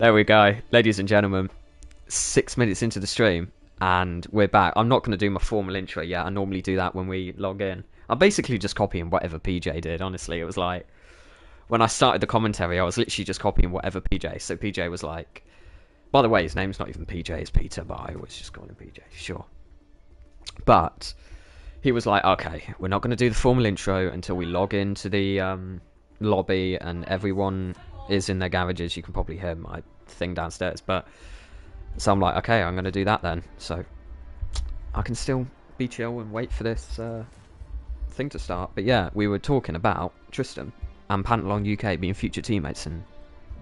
There we go, ladies and gentlemen. 6 minutes into the stream, and we're back. I'm not going to do my formal intro yet. I normally do that when we log in. I'm basically just copying whatever PJ did, honestly. It was like, when I started the commentary, I was literally just copying whatever PJ. So PJ was like, by the way, his name's not even PJ, it's Peter, but I always just call him PJ, sure. But he was like, okay, we're not going to do the formal intro until we log into the lobby and everyone is in their garages. You can probably hear my thing downstairs, but so I'm like, okay, I'm going to do that then, so I can still be chill and wait for this thing to start. But yeah, we were talking about Tristan and Pantalon UK being future teammates in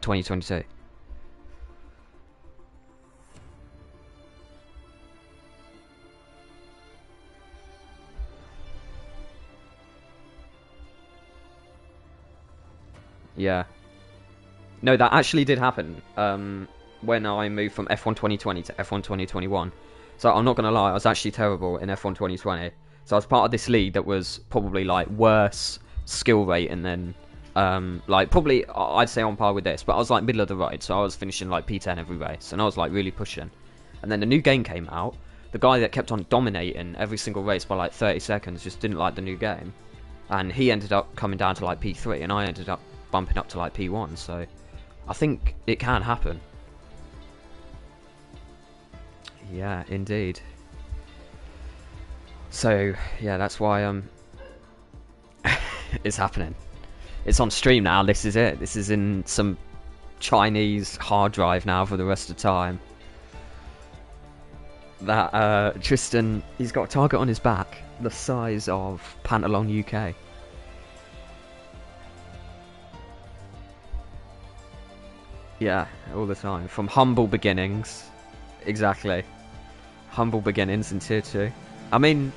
2022. Yeah. No, that actually did happen when I moved from F1 2020 to F1 2021. So I'm not going to lie, I was actually terrible in F1 2020. So I was part of this league that was probably like worse skill rating than, like probably I'd say on par with this, but I was like middle of the road. So I was finishing like P10 every race and I was like really pushing. And then the new game came out. The guy that kept on dominating every single race by like 30 seconds just didn't like the new game. And he ended up coming down to like P3 and I ended up bumping up to like P1. So I think it can happen. Yeah, indeed. So yeah, that's why it's happening. It's on stream now. This is it. This is in some Chinese hard drive now for the rest of the time. That Tristan, he's got a target on his back the size of Pantalon UK. Yeah, all the time. From humble beginnings. Exactly. Humble beginnings in tier 2. I mean,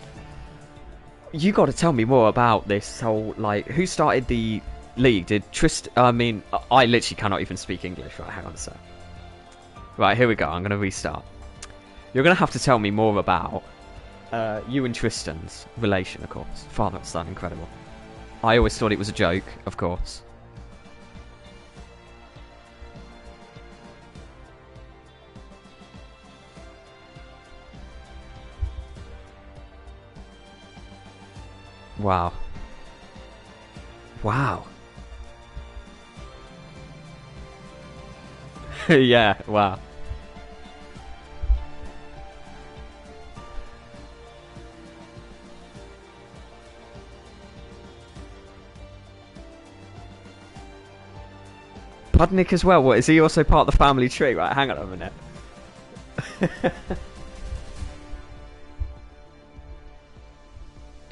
you got to tell me more about this whole, like, who started the league? Did I mean, I literally cannot even speak English. Right, hang on a sec. Right, here we go. I'm going to restart. You're going to have to tell me more about you and Tristan's relation, of course. Father and son, incredible. I always thought it was a joke, of course. Wow. Wow. Yeah, wow. Budnick as well? What, is he also part of the family tree? Right, hang on a minute.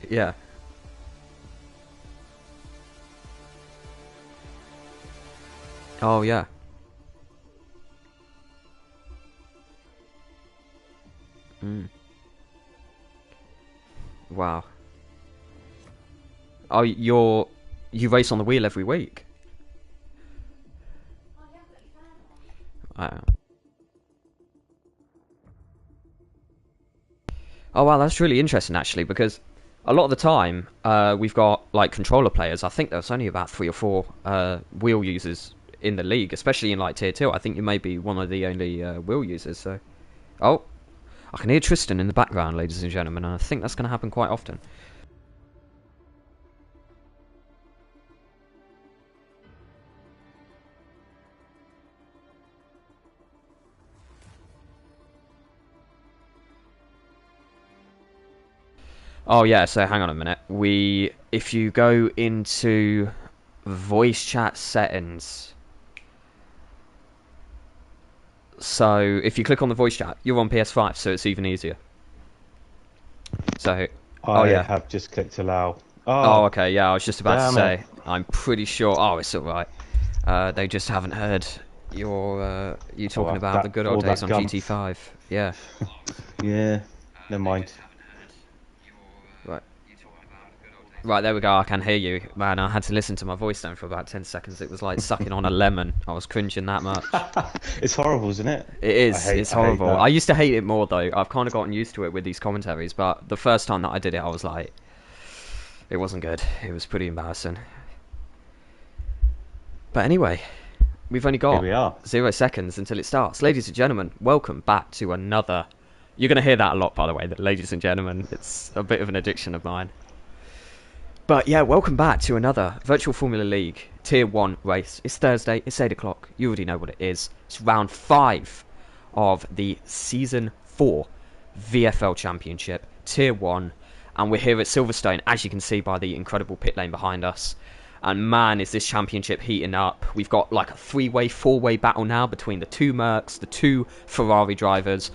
Yeah. Oh, yeah. Mm. Wow. Oh, you race on the wheel every week? Wow. Oh, wow, that's really interesting, actually, because a lot of the time, we've got, like, controller players. I think there's only about 3 or 4 wheel users in the league, especially in, like, Tier 2. I think you may be one of the only wheel users, so... Oh, I can hear Tristan in the background, ladies and gentlemen, and I think that's going to happen quite often. Oh yeah, so hang on a minute. If you go into voice chat settings, so if you click on the voice chat, you're on PS5, so it's even easier. So, oh yeah, have just clicked allow. oh okay, yeah, I was just about to say, it. I'm pretty sure. Oh, it's all right. They just haven't heard you talking about the good old days on GT5. Yeah. Yeah, never mind. Right. Right, there we go. I can hear you. Man, I had to listen to my voice down for about 10 seconds. It was like sucking on a lemon. I was cringing that much. It's horrible, isn't it? It is. It's horrible. I used to hate it more, though. I've kind of gotten used to it with these commentaries, but the first time that I did it, I was like, it wasn't good. It was pretty embarrassing. But anyway, We've only Here got we are. 0 seconds until it starts. Ladies and gentlemen, welcome back to another... You're going to hear that a lot, by the way, that ladies and gentlemen. It's a bit of an addiction of mine. But yeah, welcome back to another Virtual Formula League Tier 1 race. It's Thursday, it's 8 o'clock. You already know what it is. It's round 5 of the Season 4 VFL Championship, Tier 1. And we're here at Silverstone, as you can see by the incredible pit lane behind us. And man, is this championship heating up. We've got like a 3-way, 4-way battle now between the two Mercs, the two Ferrari drivers.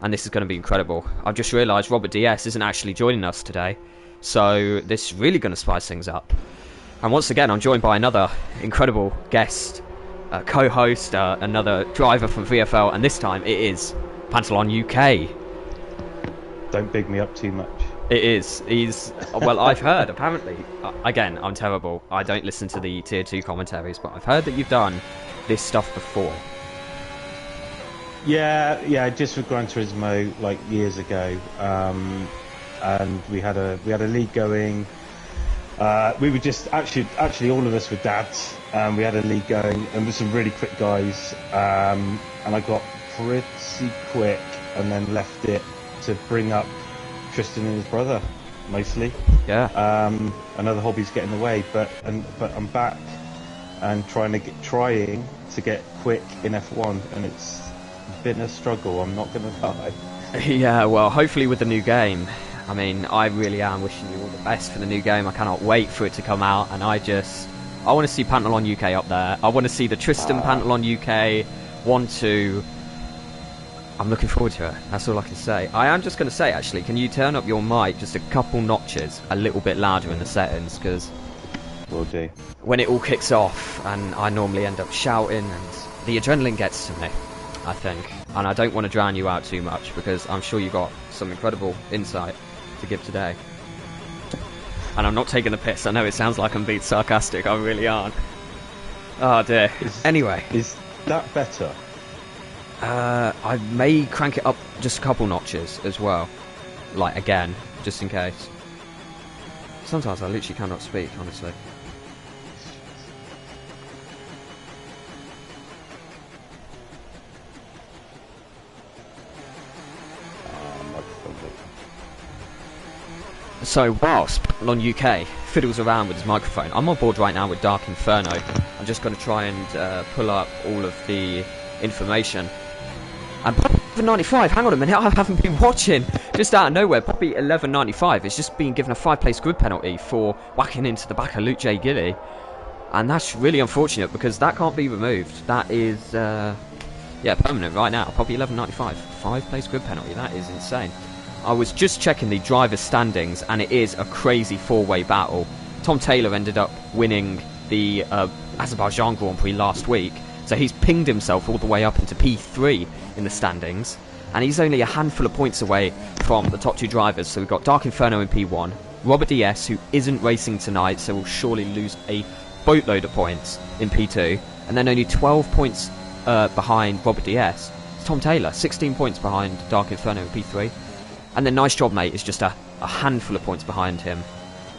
And this is going to be incredible. I've just realised Robert DS isn't actually joining us today. So this is really going to spice things up. And once again, I'm joined by another incredible guest, co-host, another driver from VFL. And this time it is Pantalon UK. Don't big me up too much. It is. He's... Well, I've heard, apparently... Again, I'm terrible. I don't listen to the Tier 2 commentaries, but I've heard that you've done this stuff before. Yeah, just with Gran Turismo, like, years ago. And we had a league going. We were just... Actually, all of us were dads. We had a league going, and with some really quick guys. And I got pretty quick, and then left it to bring up Tristan and his brother, mostly. Yeah. Another hobby's getting in the way, but I'm back and trying to get quick in F1, and it's been a struggle. I'm not gonna lie. Yeah. Well, hopefully with the new game. I mean, I really am wishing you all the best for the new game. I cannot wait for it to come out, and I want to see Pantalon UK up there. I want to see the Tristan Pantalon UK 1-2. I'm looking forward to it. That's all I can say. I am just going to say, actually, can you turn up your mic just a couple notches a little bit louder in the settings? Because Will do. when it all kicks off, and I normally end up shouting, and the adrenaline gets to me, I think. And I don't want to drown you out too much, because I'm sure you got some incredible insight to give today. And I'm not taking the piss. I know it sounds like I'm being sarcastic. I really aren't. Oh, dear. Anyway. Is that better? I may crank it up just a couple notches as well. Like, again, just in case. Sometimes I literally cannot speak, honestly. So, whilst on UK fiddles around with his microphone, I'm on board right now with Dark Inferno. I'm just going to try and pull up all of the information. And Poppy 1195, hang on a minute, I haven't been watching. Just out of nowhere, Poppy 1195 is just being given a 5-place grid penalty for whacking into the back of Luke J. Gilly. And that's really unfortunate because that can't be removed. That is, yeah, permanent right now. Poppy 1195, 5-place grid penalty, that is insane. I was just checking the driver's standings and it is a crazy 4-way battle. Tom Taylor ended up winning the Azerbaijan Grand Prix last week. So he's pinged himself all the way up into P3 in the standings. And he's only a handful of points away from the top 2 drivers. So we've got Dark Inferno in P1. Robert DS, who isn't racing tonight, so will surely lose a boatload of points in P2. And then only 12 points behind Robert DS. It's Tom Taylor, 16 points behind Dark Inferno in P3. And then Nice Job Mate is just a handful of points behind him.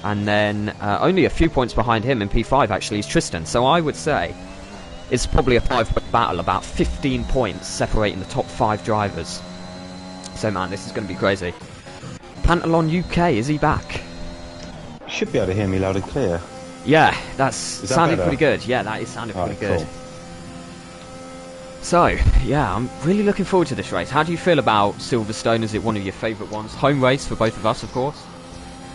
And then only a few points behind him in P5 actually is Tristan. So I would say it's probably a 5-way battle, about 15 points separating the top 5 drivers. So man, this is going to be crazy. Pantalon UK, is he back? Should be able to hear me loud and clear. Yeah, that's sounding better? pretty good. Yeah, that is sounding pretty good. Cool. So, yeah, I'm really looking forward to this race. How do you feel about Silverstone? Is it one of your favourite ones? Home race for both of us, of course.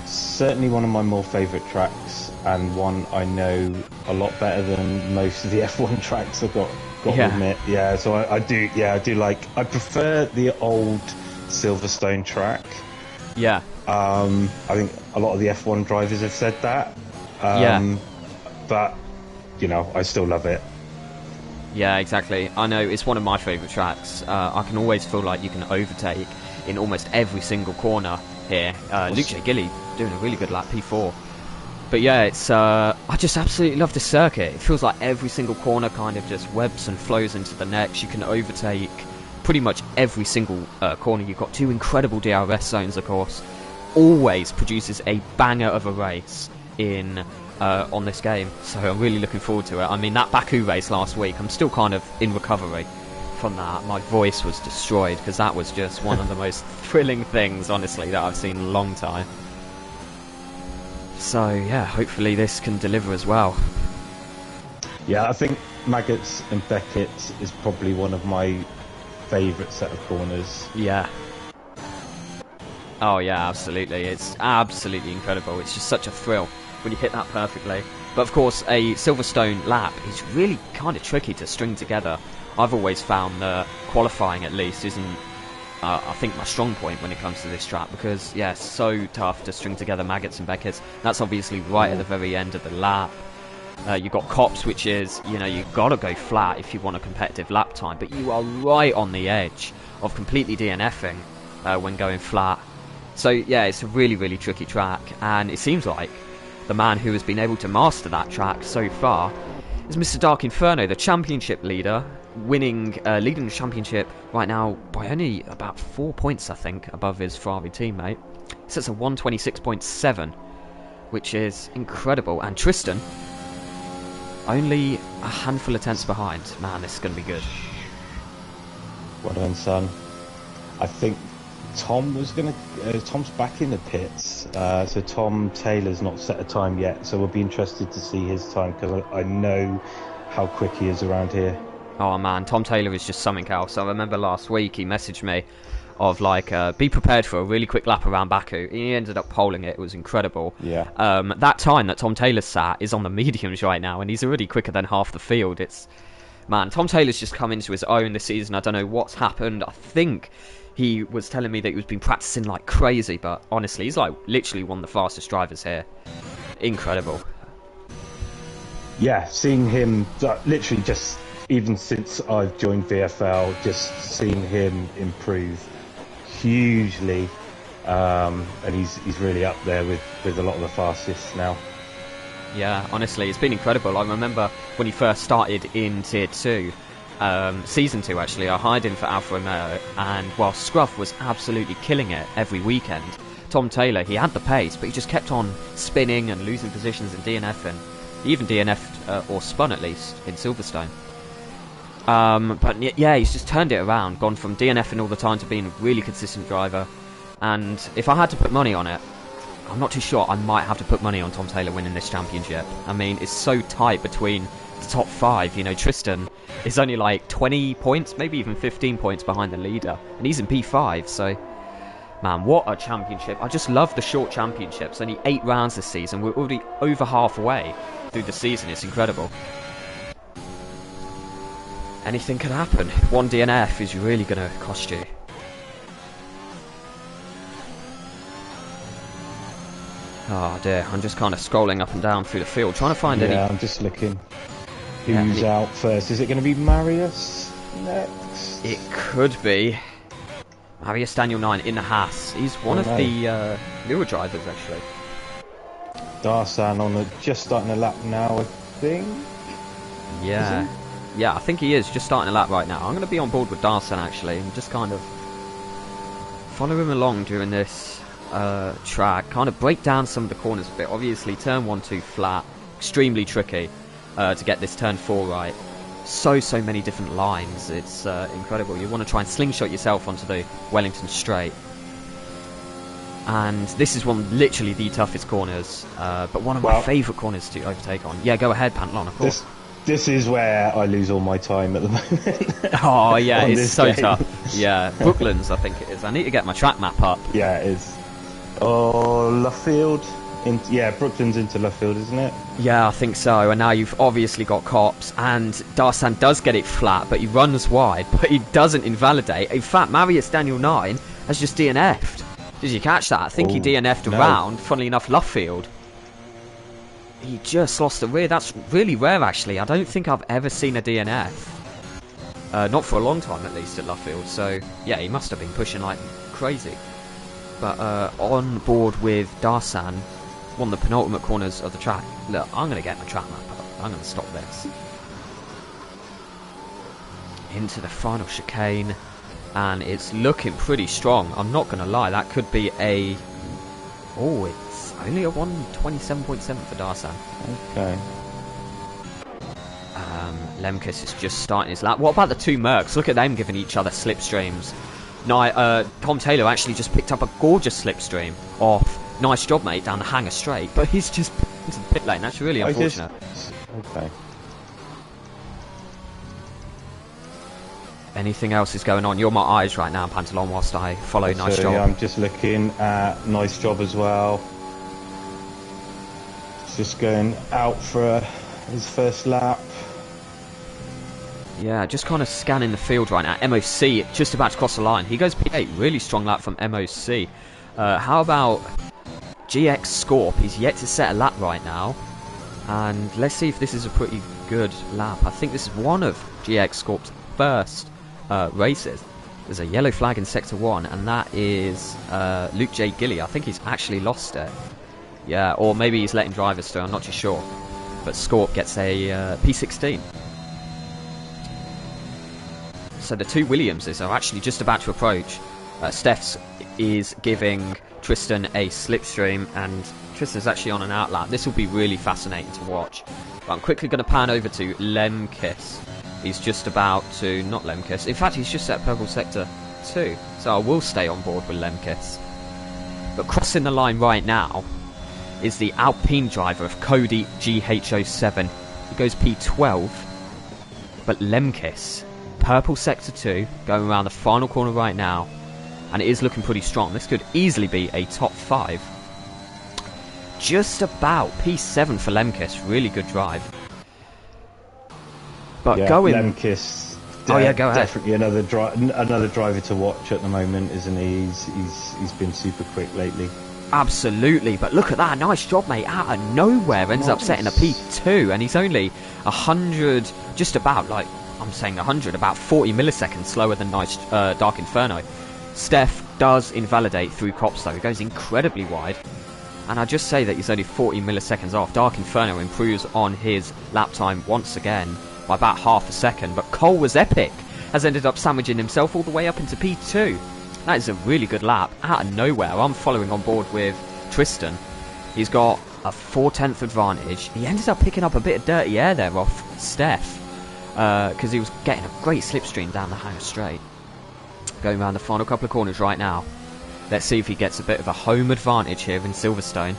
Certainly one of my more favourite tracks, and one I know a lot better than most of the F1 tracks. I've got to admit, yeah. So I do like. I prefer the old Silverstone track. Yeah. I think a lot of the F1 drivers have said that. Yeah. But you know, I still love it. Yeah, exactly. I know it's one of my favourite tracks. I can always feel like you can overtake in almost every single corner here. Luke J. Gilly doing a really good lap, P4. But yeah, it's I just absolutely love this circuit. It feels like every single corner kind of just webs and flows into the next. You can overtake pretty much every single corner. You've got 2 incredible DRS zones, of course. Always produces a banger of a race in on this game, so I'm really looking forward to it. I mean, that Baku race last week, I'm still kind of in recovery from that. My voice was destroyed because that was just one of the most thrilling things, honestly, that I've seen in a long time. So yeah, hopefully this can deliver as well. Yeah, I think Maggots and Beckett is probably one of my favourite set of corners. Yeah. Oh yeah, absolutely. It's absolutely incredible. It's just such a thrill when you hit that perfectly. But of course, a Silverstone lap is really kind of tricky to string together. I've always found that qualifying, at least, isn't, I think, my strong point when it comes to this track, because, yeah, it's so tough to string together Maggots and Beckett's. That's obviously right at the very end of the lap. You've got Cops, which is, you know, you've got to go flat if you want a competitive lap time, but you are right on the edge of completely DNFing when going flat. So, yeah, it's a really, really tricky track, and it seems like the man who has been able to master that track so far is Mr. Dark Inferno, the championship leader, leading the championship right now by only about 4 points, I think, above his Ferrari teammate. So it's a 126.7, which is incredible. And Tristan, only a handful of tenths behind. Man, this is going to be good. Well done, son. I think Tom was going to... Tom's back in the pits, so Tom Taylor's not set a time yet, so we'll be interested to see his time, because I know how quick he is around here. Oh man, Tom Taylor is just something else. I remember last week he messaged me of like, be prepared for a really quick lap around Baku. He ended up polling it. It was incredible. Yeah. That time that Tom Taylor sat is on the mediums right now, and he's already quicker than half the field. It's, man, Tom Taylor's just come into his own this season. I don't know what's happened. I think he was telling me that he was been practicing like crazy, but honestly, he's like literally one of the fastest drivers here. Incredible. Yeah, seeing him literally just, even since I've joined VFL, just seeing him improve hugely, and he's really up there with a lot of the fastest now. Yeah, honestly, it's been incredible. I remember when he first started in Tier 2, Season 2 actually, I hired him for Alfa Romeo, and while Scruff was absolutely killing it every weekend, Tom Taylor, he had the pace, but he just kept on spinning and losing positions and DNFing. He even DNF'd, or spun at least, in Silverstone. But yeah, he's just turned it around, gone from DNFing all the time to being a really consistent driver. And if I had to put money on it, I'm not too sure, I might have to put money on Tom Taylor winning this championship. I mean, it's so tight between the top 5. You know, Tristan is only like 20 points, maybe even 15 points behind the leader, and he's in P5, so man, what a championship. I just love the short championships. Only 8 rounds this season, we're already over halfway through the season. It's incredible. Anything could happen. One DNF is really going to cost you. Oh dear, I'm just kind of scrolling up and down through the field, trying to find any... Yeah, I'm just looking who's out first. Is it going to be Marius next? It could be. Marius Daniel 9 in the Haas. He's one of the newer drivers, actually. Darsan on just starting a lap now, I think. Yeah. Yeah, I think he is just starting a lap right now. I'm going to be on board with Darsan, actually, and just kind of follow him along during this track. Kind of break down some of the corners a bit. Obviously, turn 1, 2 flat. Extremely tricky to get this turn 4 right. So many different lines. It's incredible. You want to try and slingshot yourself onto the Wellington straight. And this is literally the toughest corners, but one of my favourite corners to overtake on. Yeah, go ahead, Pantalon, of course. This is where I lose all my time at the moment. Oh, yeah, it's so tough. Yeah, Brooklands, I think it is. I need to get my track map up. Yeah, it is. Oh, Luffield. Yeah, Brooklands into Luffield, isn't it? Yeah, I think so. And now you've obviously got Cops, and Darsan does get it flat, but he runs wide, but he doesn't invalidate. In fact, Marius Daniel 9 has just DNF'd. Did you catch that? I think he DNF'd around, funnily enough, Luffield. He just lost the rear. That's really rare, actually. I don't think I've ever seen a DNF. Not for a long time, at least, at Luffield. So, yeah, he must have been pushing like crazy. But on board with Darsan, one of the penultimate corners of the track. Look, I'm going to get my track map up. I'm going to stop this. Into the final chicane. And it's looking pretty strong. I'm not going to lie. That could be a... Oh, it's only a 127.7 for Darsan. Okay. Lemkus is just starting his lap. What about the two Mercs? Look at them giving each other slipstreams. Tom Taylor actually just picked up a gorgeous slipstream off. Nice job, mate, down the hangar straight. But he's just into the pit lane. That's really unfortunate. Okay. Anything else is going on? You're my eyes right now, Pantalon, whilst I follow. Nice job. Yeah, I'm just looking at nice job as well. Just going out for his first lap. Yeah, just kind of scanning the field right now. MOC just about to cross the line. He goes P8. Really strong lap from MOC. How about GX Scorp? He's yet to set a lap right now. And let's see if this is a pretty good lap. I think this is one of GX Scorp's first races. There's a yellow flag in Sector 1, and that is Luke J. Gilly. I think he's actually lost it. Yeah, or maybe he's letting drivers through. I'm not too sure. But Scorp gets a P16. So the two Williamses are actually just about to approach. Steph's is giving Tristan a slipstream, and Tristan's actually on an outlap. This will be really fascinating to watch. But I'm quickly going to pan over to Lemkis. He's just about to... Not Lemkis. In fact, he's just at Purple Sector 2. So I will stay on board with Lemkis. But crossing the line right now is the Alpine driver of Cody GH07. He goes P12. But Lemkis... Purple Sector 2, going around the final corner right now, and it is looking pretty strong. This could easily be a top 5. Just about P7 for Lemkis, really good drive. But yeah, going... Lemkis, oh yeah, go ahead. Definitely another driver to watch at the moment, isn't he? He's been super quick lately. Absolutely, but look at that, nice job, mate. Out of nowhere, ends up setting a P2, and he's only 100, just about, like, I'm saying 100, about 40 milliseconds slower than nice Dark Inferno. Steph does invalidate through Cops though, he goes incredibly wide. And I just say that he's only 40 milliseconds off. Dark Inferno improves on his lap time once again by about half a second, but Cole was epic, has ended up sandwiching himself all the way up into P2. That is a really good lap, out of nowhere. I'm following on board with Tristan. He's got a 4/10 advantage. He ended up picking up a bit of dirty air there off Steph, because he was getting a great slipstream down the hangar straight. Going around the final couple of corners right now. Let's see if he gets a bit of a home advantage here in Silverstone.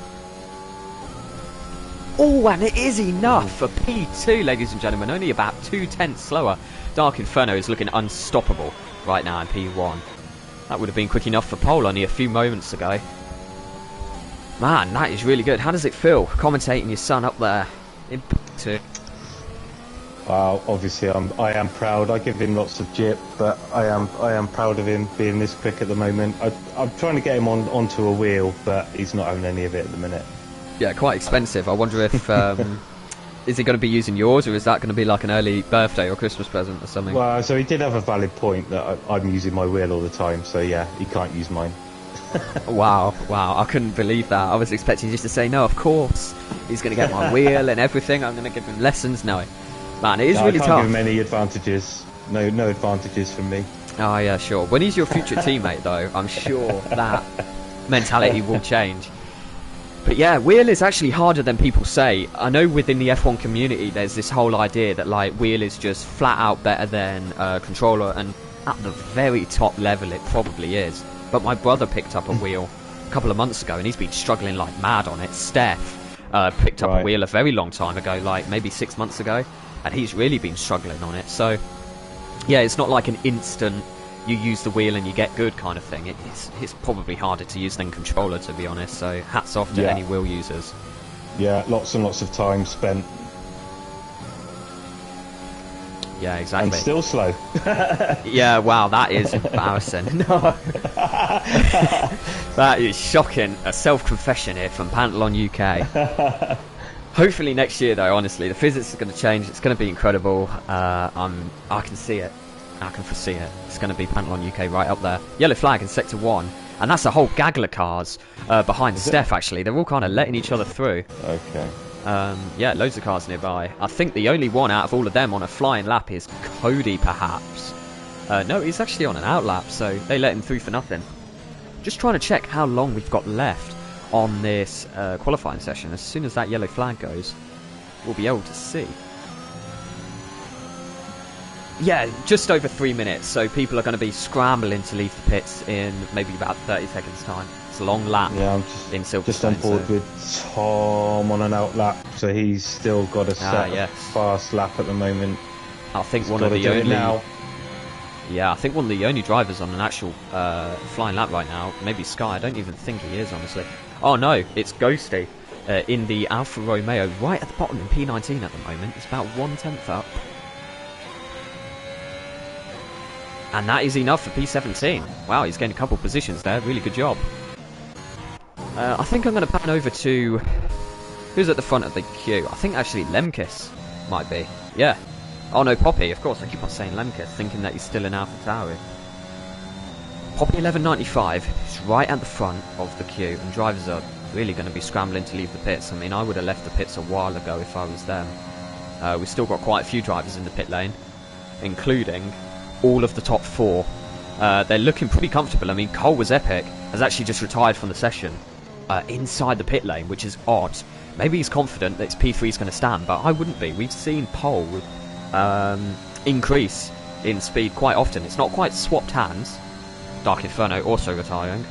Oh, and it is enough for P2, ladies and gentlemen. Only about 2/10 slower. Dark Inferno is looking unstoppable right now in P1. That would have been quick enough for pole only a few moments ago. Man, that is really good. How does it feel commentating your son up there in P2? Obviously, I am proud. I give him lots of jip, but I am proud of him being this quick at the moment. I'm trying to get him onto a wheel, but he's not owning any of it at the minute. Yeah, quite expensive. I wonder if is he going to be using yours, or is that going to be like an early birthday or Christmas present or something? Well, so he did have a valid point that I'm using my wheel all the time. So yeah, he can't use mine. Wow, I couldn't believe that. I was expecting just to say no. Of course, he's going to get my wheel and everything. I'm going to give him lessons. No. Man, it is really tough. I can't give him any advantages. No advantages from me. Oh yeah, sure. When he's your future teammate, though, I'm sure that mentality will change. But yeah, wheel is actually harder than people say. I know within the F1 community, there's this whole idea that like wheel is just flat out better than controller, and at the very top level, it probably is. But my brother picked up a wheel a couple of months ago, and he's been struggling like mad on it. Steph picked up a wheel a very long time ago, like maybe 6 months ago. And he's really been struggling on it. So, yeah, it's not like an instant you use the wheel and you get good kind of thing. It's probably harder to use than controller, to be honest. So, hats off to any wheel users. Yeah, lots and lots of time spent. Yeah, exactly. And still slow. Yeah, wow, that is embarrassing. No. That is shocking. A self-confession here from Pantalon UK. Hopefully next year, though, honestly, the physics is going to change. It's going to be incredible. I can see it. I can foresee it. It's going to be Pantalon UK right up there. Yellow flag in Sector 1. And that's a whole gaggle of cars behind Steph, actually. They're all kind of letting each other through. Okay. Yeah, loads of cars nearby. I think the only one out of all of them on a flying lap is Cody, perhaps. No, he's actually on an outlap, so they let him through for nothing. Just trying to check how long we've got left on this qualifying session. As soon as that yellow flag goes, we'll be able to see. Yeah, just over 3 minutes, so people are going to be scrambling to leave the pits in maybe about 30 seconds time. It's a long lap. Yeah, I'm in Silverstone, just on board with Tom on an out lap, so he's still got a fast lap at the moment. I think He's one of the only now. Yeah, I think one of the only drivers on an actual flying lap right now, maybe Sky. I don't even think he is, honestly. Oh no, it's Ghosty in the Alfa Romeo, right at the bottom in P19 at the moment. It's about 1/10 up. And that is enough for P17. Wow, he's gained a couple of positions there. Really good job. I think I'm going to pan over to... Who's at the front of the queue? I think actually Lemkis might be. Yeah. Oh no, Poppy. Of course, I keep on saying Lemkis, thinking that he's still in AlphaTauri. Poppy 1195 is right at the front of the queue, and drivers are really going to be scrambling to leave the pits. I mean, I would have left the pits a while ago if I was them. We've still got quite a few drivers in the pit lane, including all of the top 4. They're looking pretty comfortable. I mean, Cole was epic, has actually just retired from the session inside the pit lane, which is odd. Maybe he's confident that his P3 is going to stand, but I wouldn't be. We've seen Pole increase in speed quite often. It's not quite swapped hands. Dark Inferno also retiring.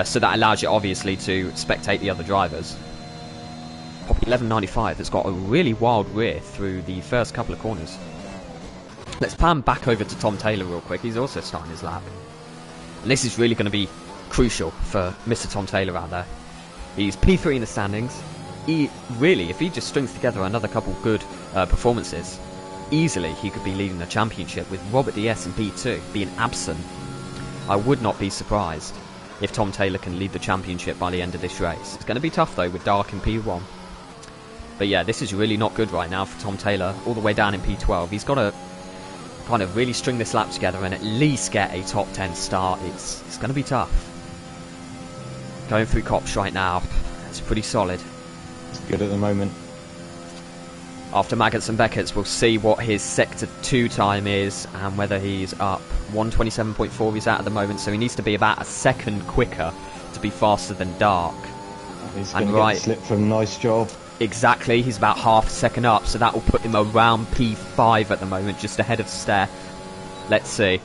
So that allows you, obviously, to spectate the other drivers. Poppy 1195 has got a really wild rear through the first couple of corners. Let's pan back over to Tom Taylor real quick. He's also starting his lap. And this is really going to be crucial for Mr. Tom Taylor out there. He's P3 in the standings. Really, if he just strings together another couple good performances, easily he could be leading the championship with Robert DS in P2 being absent. I would not be surprised if Tom Taylor can lead the championship by the end of this race. It's going to be tough though with Dark in P1. But yeah, this is really not good right now for Tom Taylor, all the way down in P12. He's got to kind of really string this lap together and at least get a top 10 start. It's going to be tough. Going through Copse right now, it's pretty solid. It's good at the moment. After Maggots and Beckett's, we'll see what his Sector 2 time is and whether he's up. 127.4 he's at the moment, so he needs to be about a second quicker to be faster than Dark. He's going to get the slip from Nice Job. Exactly, he's about half a second up, so that will put him around P5 at the moment, just ahead of Steph. Let's see.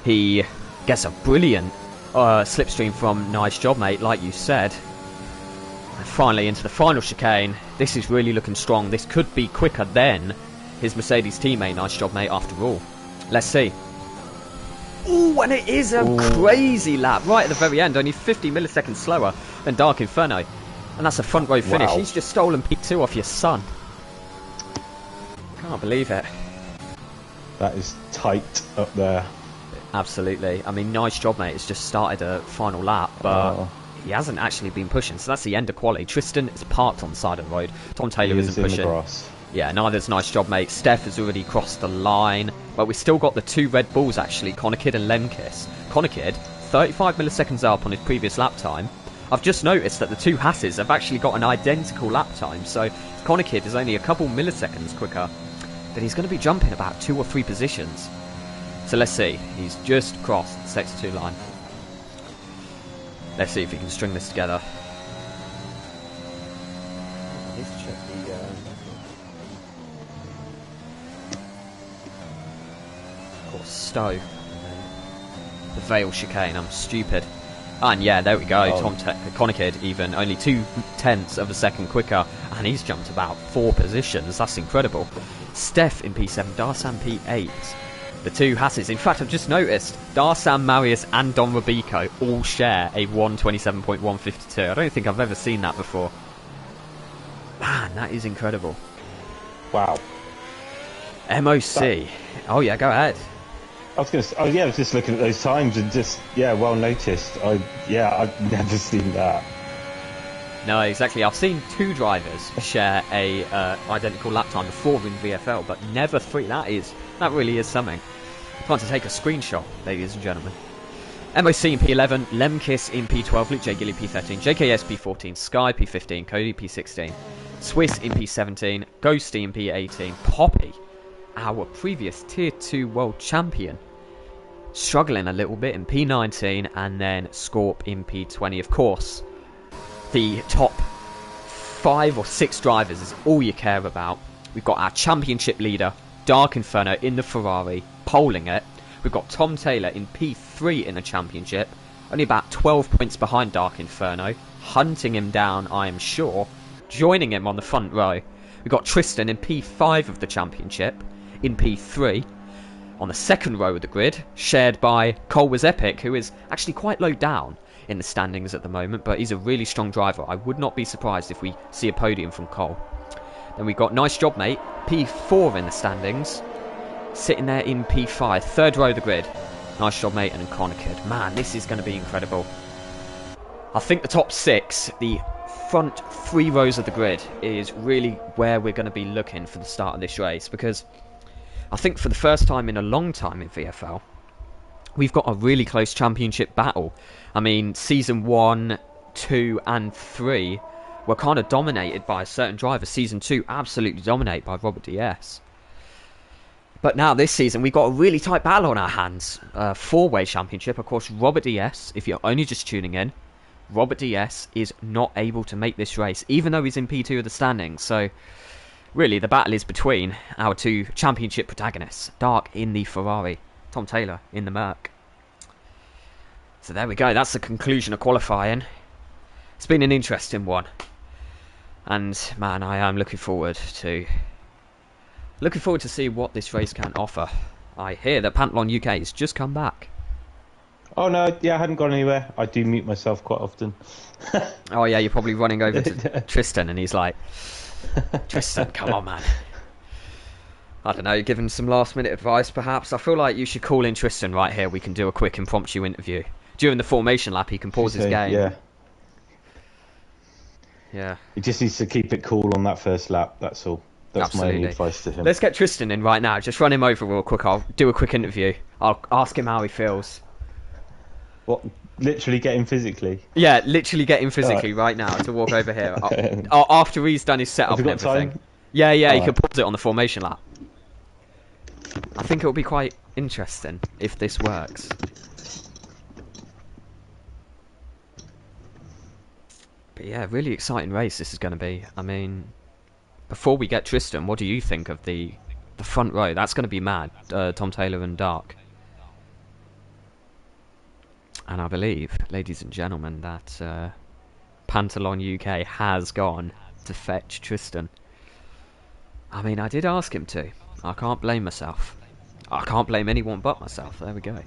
He gets a brilliant slipstream from Nice Job, mate, like you said. And finally, into the final chicane. This is really looking strong. This could be quicker than his Mercedes teammate, Nice Job, mate, after all. Let's see. Ooh, and it is a crazy lap right at the very end, only 50 milliseconds slower than Dark Inferno. And that's a front row finish. Wow. He's just stolen P2 off your son. Can't believe it. That is tight up there. Absolutely. I mean, Nice Job, mate. Has just started a final lap, but he hasn't actually been pushing. So that's the end of quali. Tristan is parked on the side of the road. Tom Taylor isn't pushing. Yeah, neither's Nice Job, mate. Steph has already crossed the line. But we've still got the 2 Red Bulls, actually. Konakid and Lemkis. Konakid, 35 milliseconds up on his previous lap time. I've just noticed that the 2 Hasses have actually got an identical lap time, so Konakid is only a couple milliseconds quicker, but he's going to be jumping about 2 or 3 positions. So let's see, he's just crossed the Sector 2 line. Let's see if he can string this together. Let's check the... Of course, Stowe. The Vale chicane, I'm stupid. And yeah, there we go. Tom Konakid even only 0.2 of a second quicker, and he's jumped about 4 positions. That's incredible. Steph in P7, Darsan P8. The 2 Hasses. In fact, I've just noticed Darsan, Marius, and Don Robico all share a 127.152. I don't think I've ever seen that before. Man, that is incredible. Wow. MOC. Oh yeah, go ahead. I was going to. Oh yeah, I was just looking at those times and just well noticed. I've never seen that. No, exactly. I've seen 2 drivers share a identical lap time before in VFL, but never 3. That really is something. Time to take a screenshot, ladies and gentlemen. MOC in P11, Lemkis in P12, Luke J. Gilly P13, JKS P14, Sky P15, Cody P16, Swiss in P17, Ghosty in P18, Poppy, our previous Tier 2 World Champion, struggling a little bit in P19, and then Scorp in P20. Of course, the top 5 or 6 drivers is all you care about. We've got our championship leader, Dark Inferno, in the Ferrari, poling it. We've got Tom Taylor in P3 in the championship, only about 12 points behind Dark Inferno, hunting him down, I am sure, joining him on the front row. We've got Tristan in P5 of the championship, in P3, on the second row of the grid, shared by Cole Was Epic, who is actually quite low down in the standings at the moment, but he's a really strong driver. I would not be surprised if we see a podium from Cole. Then we've got Nice Job Mate, P4 in the standings, sitting there in P5, third row of the grid. Nice Job Mate and Connor Kid. Man, this is going to be incredible. I think the top 6, the front 3 rows of the grid, is really where we're going to be looking for the start of this race, because I think for the first time in a long time in VFL, we've got a really close championship battle. I mean, season 1, 2 and 3 were kind of dominated by a certain driver. Season 2 absolutely dominated by Robert DS. But now this season we've got a really tight battle on our hands. 4-way championship. Of course, Robert DS, if you're only just tuning in, Robert DS is not able to make this race, even though he's in P2 of the standings. So really the battle is between our 2 championship protagonists. Dark in the Ferrari, Tom Taylor in the Merc. So there we go, that's the conclusion of qualifying. It's been an interesting one. And man, I am looking forward to see what this race can offer. I hear that Panthlon UK has just come back. Oh no, yeah, I hadn't gone anywhere. I do mute myself quite often. Oh yeah, you're probably running over to Tristan and he's like, Tristan, come on man. I don't know, you're giving some last minute advice perhaps. I feel like you should call in Tristan right here. We can do a quick impromptu interview. During the formation lap he can pause his game. Yeah. Yeah. He just needs to keep it cool on that first lap, that's all. That's Absolutely. my advice to him. Let's get Tristan in right now. Just run him over real quick. I'll do a quick interview. I'll ask him how he feels. What? Literally get him physically? Yeah, literally get him physically right now to walk over here. After he's done his setup and everything. Time? Yeah, you right. can pause it on the formation lap. I think it'll be quite interesting if this works. But yeah, really exciting race this is going to be. I mean, before we get Tristan, what do you think of the front row? That's going to be mad. Tom Taylor and Dark. And I believe, ladies and gentlemen, that Panthlon UK has gone to fetch Tristan. I mean, I did ask him to. I can't blame myself. I can't blame anyone but myself. There we go.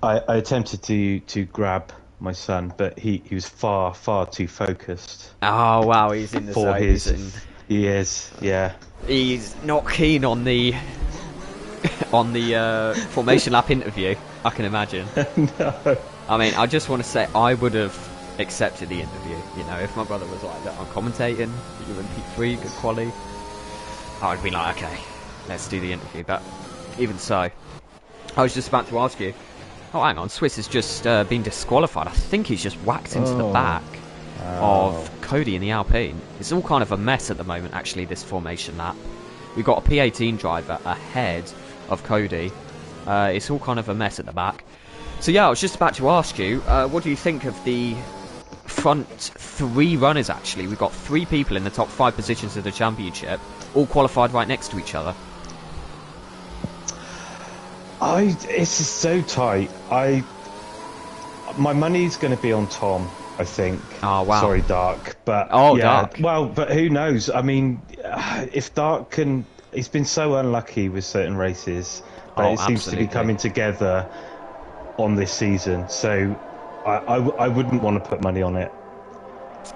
I attempted to grab my son, but he was far too focused. Oh wow, he's in the for zone. his. He is, yeah. He's not keen on the formation lap interview. I can imagine. No. I mean, I just want to say I would have accepted the interview. You know, if my brother was like, "I'm commentating, you're in P3, good quality," I would be like, "Okay, let's do the interview." But even so, I was just about to ask you. Oh, hang on, Swiss has just been disqualified. I think he's just whacked into the back of Cody in the Alpine. It's all kind of a mess at the moment, actually, this formation lap. We've got a P18 driver ahead of Cody. It's all kind of a mess at the back. So yeah, I was just about to ask you, what do you think of the front 3 runners, actually? We've got 3 people in the top 5 positions of the championship, all qualified right next to each other. It's just so tight. My money's going to be on Tom, I think. Oh wow. Sorry, Dark, but yeah, Dark. Well, but who knows? I mean, if Dark can, he's been so unlucky with certain races, but it seems to be coming together on this season. So I wouldn't want to put money on it.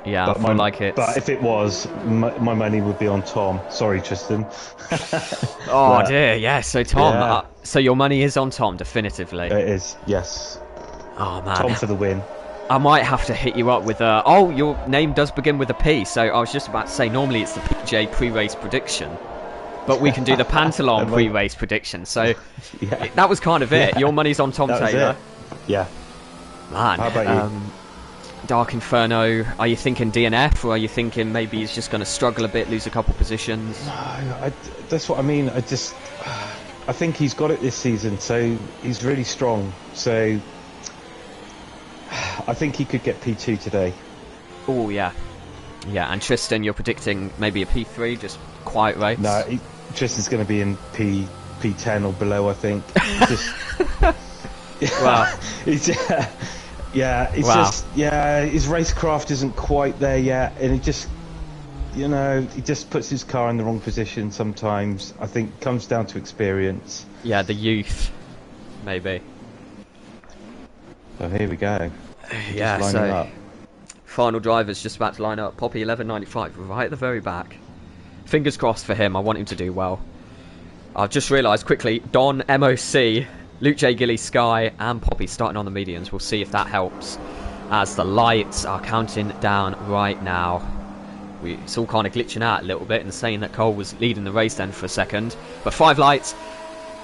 Yeah, but I feel like it. But if it was, my money would be on Tom. Sorry, Tristan. Oh dear, yeah. So Tom, so your money is on Tom, definitively. It is, yes. Oh man, Tom for the win. I might have to hit you up with a. Oh, your name does begin with a P. So I was just about to say, normally it's the PJ pre-race prediction, but we can do the Panthlon pre-race prediction. So that was kind of it. Your money's on Tom Taylor. Yeah. Man, how about you? Dark Inferno, are you thinking DNF, or are you thinking maybe he's just going to struggle a bit, lose a couple positions? No, that's what I mean. think he's got it this season. So he's really strong. So I think he could get P2 today. Oh yeah, yeah. And Tristan, you're predicting maybe a P3, just quiet race. No, Tristan's going to be in P10 or below. I think. Just, wow. It's, it's wow. just his racecraft isn't quite there yet, and it just. You know, he just puts his car in the wrong position sometimes. I think it comes down to experience. Yeah, the youth, maybe. So here we go. Yeah, just so up. Final driver's just about to line up. Poppy 1195 right at the very back. Fingers crossed for him. I want him to do well. I've just realised quickly, Don, MOC, Luke J. Gilly, Sky, and Poppy starting on the medians. We'll see if that helps as the lights are counting down right now. It's all kind of glitching out a little bit and saying that Cole was leading the race then for a second. But 5 lights,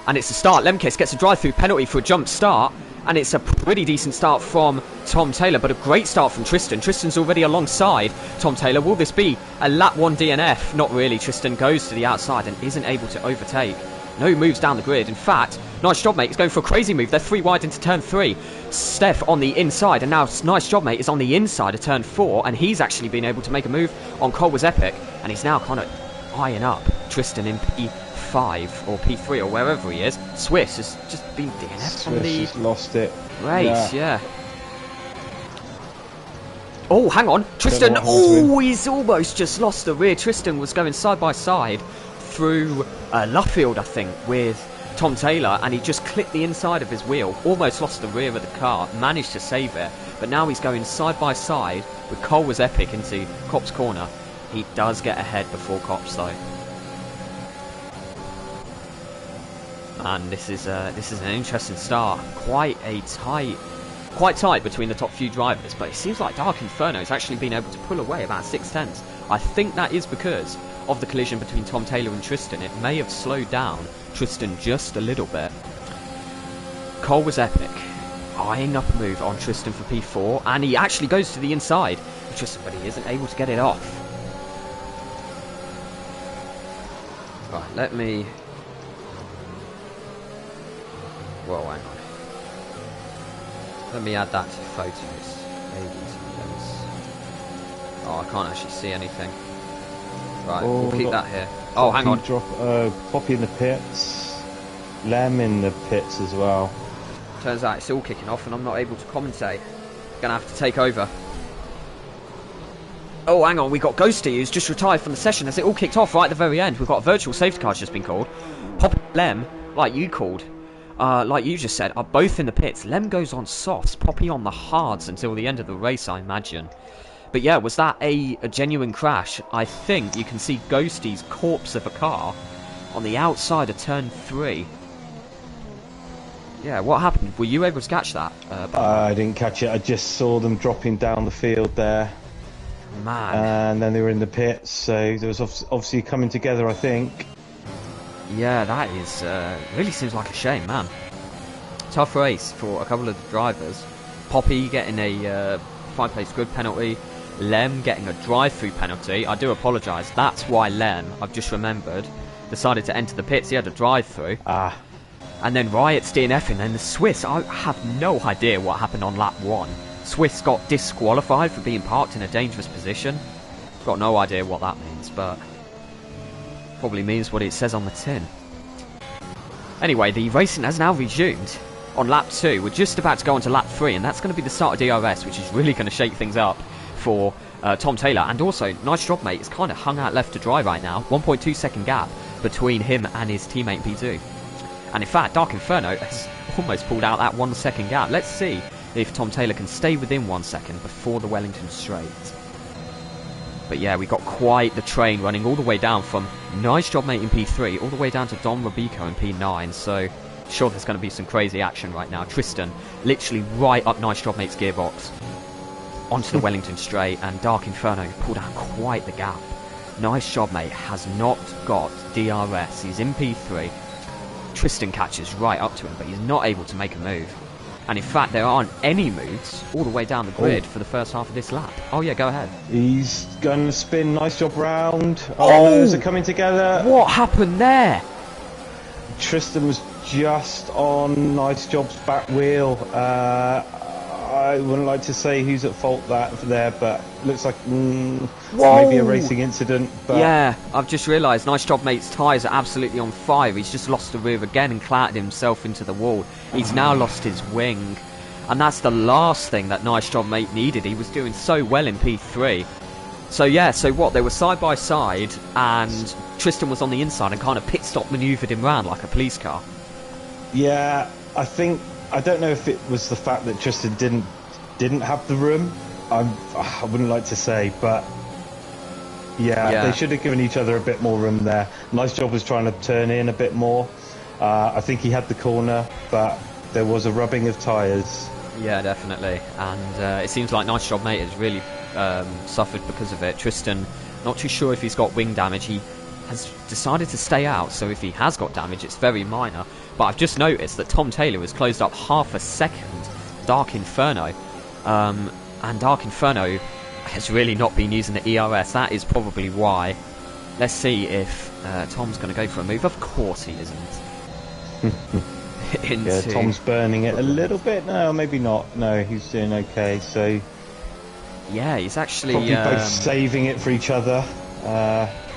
and it's a start. Lemkes gets a drive-through penalty for a jump start, and it's a pretty decent start from Tom Taylor, but a great start from Tristan. Tristan's already alongside Tom Taylor. Will this be a lap 1 DNF? Not really. Tristan goes to the outside and isn't able to overtake. No moves down the grid. In fact, nice job, mate. Is going for a crazy move. They're 3 wide into turn 3. Steph on the inside, and now nice job, mate, is on the inside of turn 4, and he's actually been able to make a move on Cole was epic, and he's now kind of eyeing up Tristan in P5 or P3 or wherever he is. Swiss has just been DNF from the just lost it. race, yeah. Oh, hang on. Tristan, he's almost just lost the rear. Tristan was going side by side through Luffield, I think, with Tom Taylor, and he just clipped the inside of his wheel, almost lost the rear of the car, managed to save it, but now he's going side by side with Cole was epic into Cop's corner. He does get ahead before Cops though. Man, this is an interesting start. Quite tight between the top few drivers, but it seems like Dark Inferno has actually been able to pull away about 6/10. I think that is because of the collision between Tom Taylor and Tristan. It may have slowed down Tristan just a little bit. Cole was epic, eyeing up a move on Tristan for P4, and he actually goes to the inside of Tristan, but he isn't able to get it off. Right, let me... Well, hang on. Let me add that to photos. Oh, I can't actually see anything. Right, we'll keep that here. Oh, hang on. Poppy in the pits. Lem in the pits as well. Turns out it's all kicking off and I'm not able to commentate. Gonna have to take over. Oh, hang on, we got Ghosty, who's just retired from the session as it all kicked off right at the very end. We've got a virtual safety car just been called. Poppy and Lem, like you called, like you just said, are both in the pits. Lem goes on softs, Poppy on the hards until the end of the race, I imagine. But yeah, was that a genuine crash? I think you can see Ghosty's corpse of a car on the outside of turn 3. Yeah, what happened? Were you able to catch that? I didn't catch it. I just saw them dropping down the field there. Man. And then they were in the pits, so there was obviously coming together, I think. Yeah, that is really seems like a shame, man. Tough race for a couple of the drivers. Poppy getting a 5-place grid penalty. Lem getting a drive-through penalty. I do apologise. That's why Lem, I've just remembered, decided to enter the pits. He had a drive-through. And then Riot's DNFing. And the Swiss, I have no idea what happened on lap 1. Swiss got disqualified for being parked in a dangerous position. Got no idea what that means, but probably means what it says on the tin. Anyway, the racing has now resumed on lap 2. We're just about to go on to lap 3, and that's going to be the start of DRS, which is really going to shake things up for Tom Taylor. And also, nice job, mate. It's kind of hung out left to dry right now. 1.2 second gap between him and his teammate P2. And in fact, Dark Inferno has almost pulled out that 1 second gap. Let's see if Tom Taylor can stay within 1 second before the Wellington straight. But yeah, we got quite the train running all the way down from nice job mate in P3 all the way down to Don Robico in P9. So sure, there's going to be some crazy action right now. Tristan literally right up nice job mate's gearbox onto the Wellington straight, and Dark Inferno pulled out quite the gap. Nice job mate has not got DRS. He's in P3. Tristan catches right up to him, but he's not able to make a move. And in fact, there aren't any moves all the way down the grid for the first half of this lap. Oh yeah, go ahead. He's going to spin. Nice job round. Oh, those are coming together. What happened there? Tristan was just on Nice Job's back wheel. I wouldn't like to say who's at fault there, but looks like maybe a racing incident. But yeah, I've just realised Nice Job Mate's tyres are absolutely on fire. He's just lost the rear again and clattered himself into the wall. He's now lost his wing, and that's the last thing that Nice Job Mate needed. He was doing so well in P3. So yeah, so what, they were side by side, and Tristan was on the inside and kind of pit stop manoeuvred him round like a police car. Yeah, I don't know if it was the fact that Tristan didn't have the room. I wouldn't like to say, but yeah, they should have given each other a bit more room there. Nice Job was trying to turn in a bit more. I think he had the corner, but there was a rubbing of tyres. Yeah, definitely, and it seems like Nice Job Mate has really suffered because of it. Tristan, not too sure if he's got wing damage. He has decided to stay out, so if he has got damage, it's very minor. But I've just noticed that Tom Taylor has closed up half a second Dark Inferno, and Dark Inferno has really not been using the ERS. That is probably why. Let's see if Tom's going to go for a move. Of course he isn't. Yeah, Tom's burning it a little bit. No, maybe not. No, he's doing okay. So yeah, he's actually probably both saving it for each other.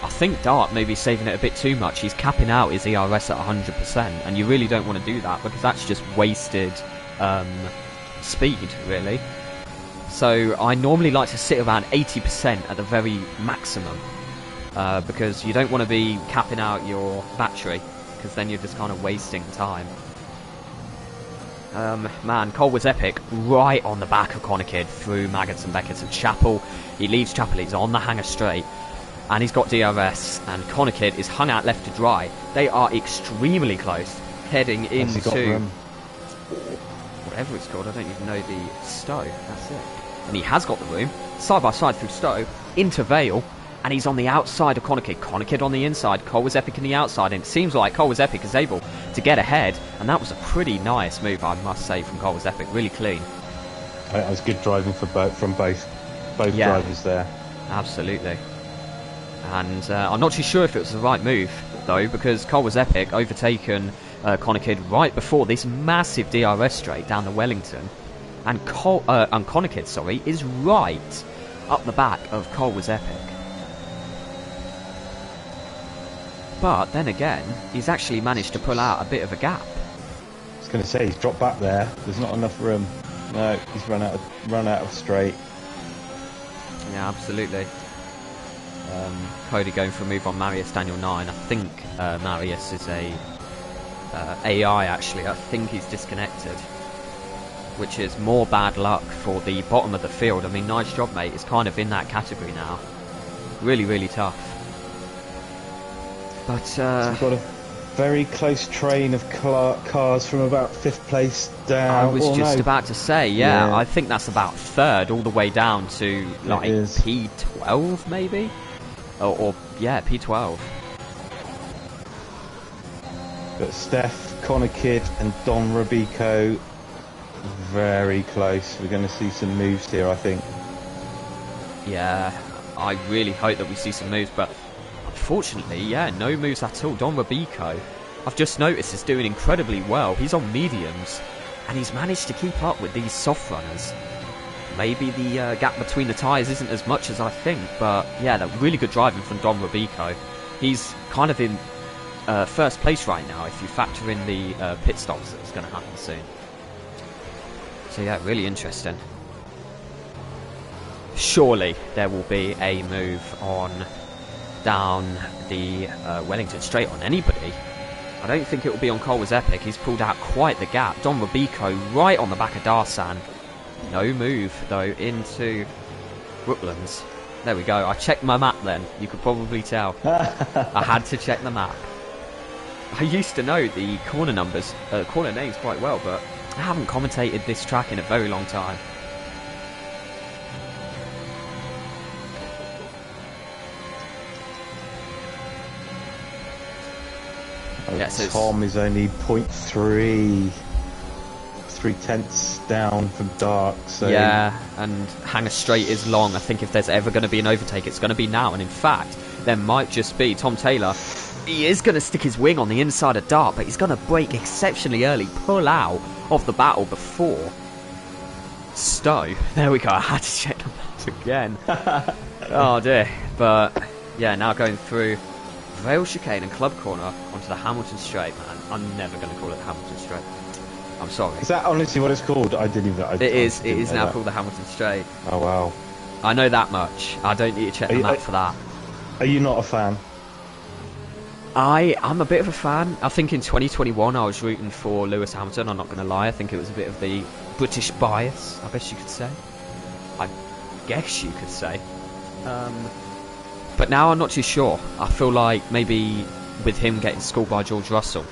I think Dart may be saving it a bit too much. He's capping out his ERS at 100%, and you really don't want to do that because that's just wasted speed, really. So I normally like to sit around 80% at the very maximum because you don't want to be capping out your battery because then you're just kind of wasting time. Man, Cole was epic, right on the back of Connachid through Maggots and Beckett's and Chapel. He leaves Chapel, he's on the hanger straight, and he's got DRS, and Connachid is hung out left to dry. They are extremely close, heading into whatever it's called, I don't even know the Stowe, that's it. And he has got the room, side by side through Stowe, into Vale, and he's on the outside of Connachid. Connachid on the inside, Cole was epic in the outside, and it seems like Cole was epic is able to get ahead, and that was a pretty nice move, I must say, from Cole was epic, really clean. It was good driving from both drivers there. Absolutely. And I'm not too sure if it was the right move, though, because Cole was epic, overtaken Connachid right before this massive DRS straight down the Wellington, and Connachid, sorry, is right up the back of Cole was epic. But then again, he's actually managed to pull out a bit of a gap. I was going to say, he's dropped back there. There's not enough room. No, he's run out of straight. Yeah, absolutely. Cody going for a move on Marius Daniel 9. I think Marius is a AI actually. I think he's disconnected, which is more bad luck for the bottom of the field. I mean, Nice Job Mate is kind of in that category now. Really, really tough. But so we've got a very close train of cars from about 5th place down. I was just about to say, yeah, I think that's about 3rd, all the way down to like P12 maybe, or yeah, P12. But Steph, Connachid, and Don Rubico very close. We're going to see some moves here, I think. Yeah, I really hope that we see some moves, but unfortunately, yeah, no moves at all. Don Rubico, I've just noticed, is doing incredibly well. He's on mediums, and he's managed to keep up with these soft runners. Maybe the gap between the tyres isn't as much as I think, but yeah, that really good driving from Don Rubico. He's kind of in first place right now if you factor in the pit stops that's going to happen soon. So yeah, really interesting. Surely there will be a move on down the Wellington straight on anybody. I don't think it will be on Cole was epic. He's pulled out quite the gap. Don Rubico right on the back of Darsan. No move though into Brooklands. There we go. I checked my map then. You could probably tell. I had to check the map. I used to know the corner numbers, corner names quite well, but I haven't commentated this track in a very long time. Yeah, so Tom is only 0.3 3/10 down from Dark. So yeah, and Hanger Straight is long. I think if there's ever going to be an overtake, it's going to be now. And in fact, there might just be Tom Taylor He is going to stick his wing on the inside of Dart, but he's going to brake exceptionally early, pull out of the battle before Stowe. There we go. I had to check the maps again. Oh dear. But yeah, now going through Vale Chicane and Club Corner onto the Hamilton Straight. Man, I'm never going to call it the Hamilton Straight. I'm sorry. Is that honestly what it's called? I didn't even. It is now called the Hamilton Straight. Oh wow. I know that much. I don't need to check the map for that. Are you not a fan? I'm a bit of a fan. I think in 2021 I was rooting for Lewis Hamilton. I'm not going to lie. I think it was a bit of the British bias, I guess you could say. I guess you could say. But now I'm not too sure. I feel like maybe with him getting schooled by George Russell,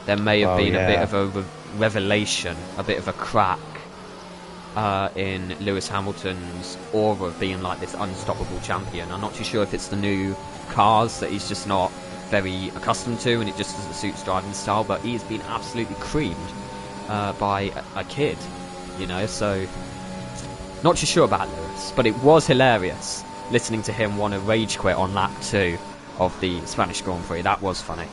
there may have been a bit of a revelation, a bit of a crack in Lewis Hamilton's aura of being like this unstoppable champion. I'm not too sure if it's the new cars that he's just not very accustomed to and it just doesn't suit his driving style, but he has been absolutely creamed by a kid, you know, so not too sure about Lewis, but it was hilarious listening to him want to rage quit on lap 2 of the Spanish Grand Prix. That was funny.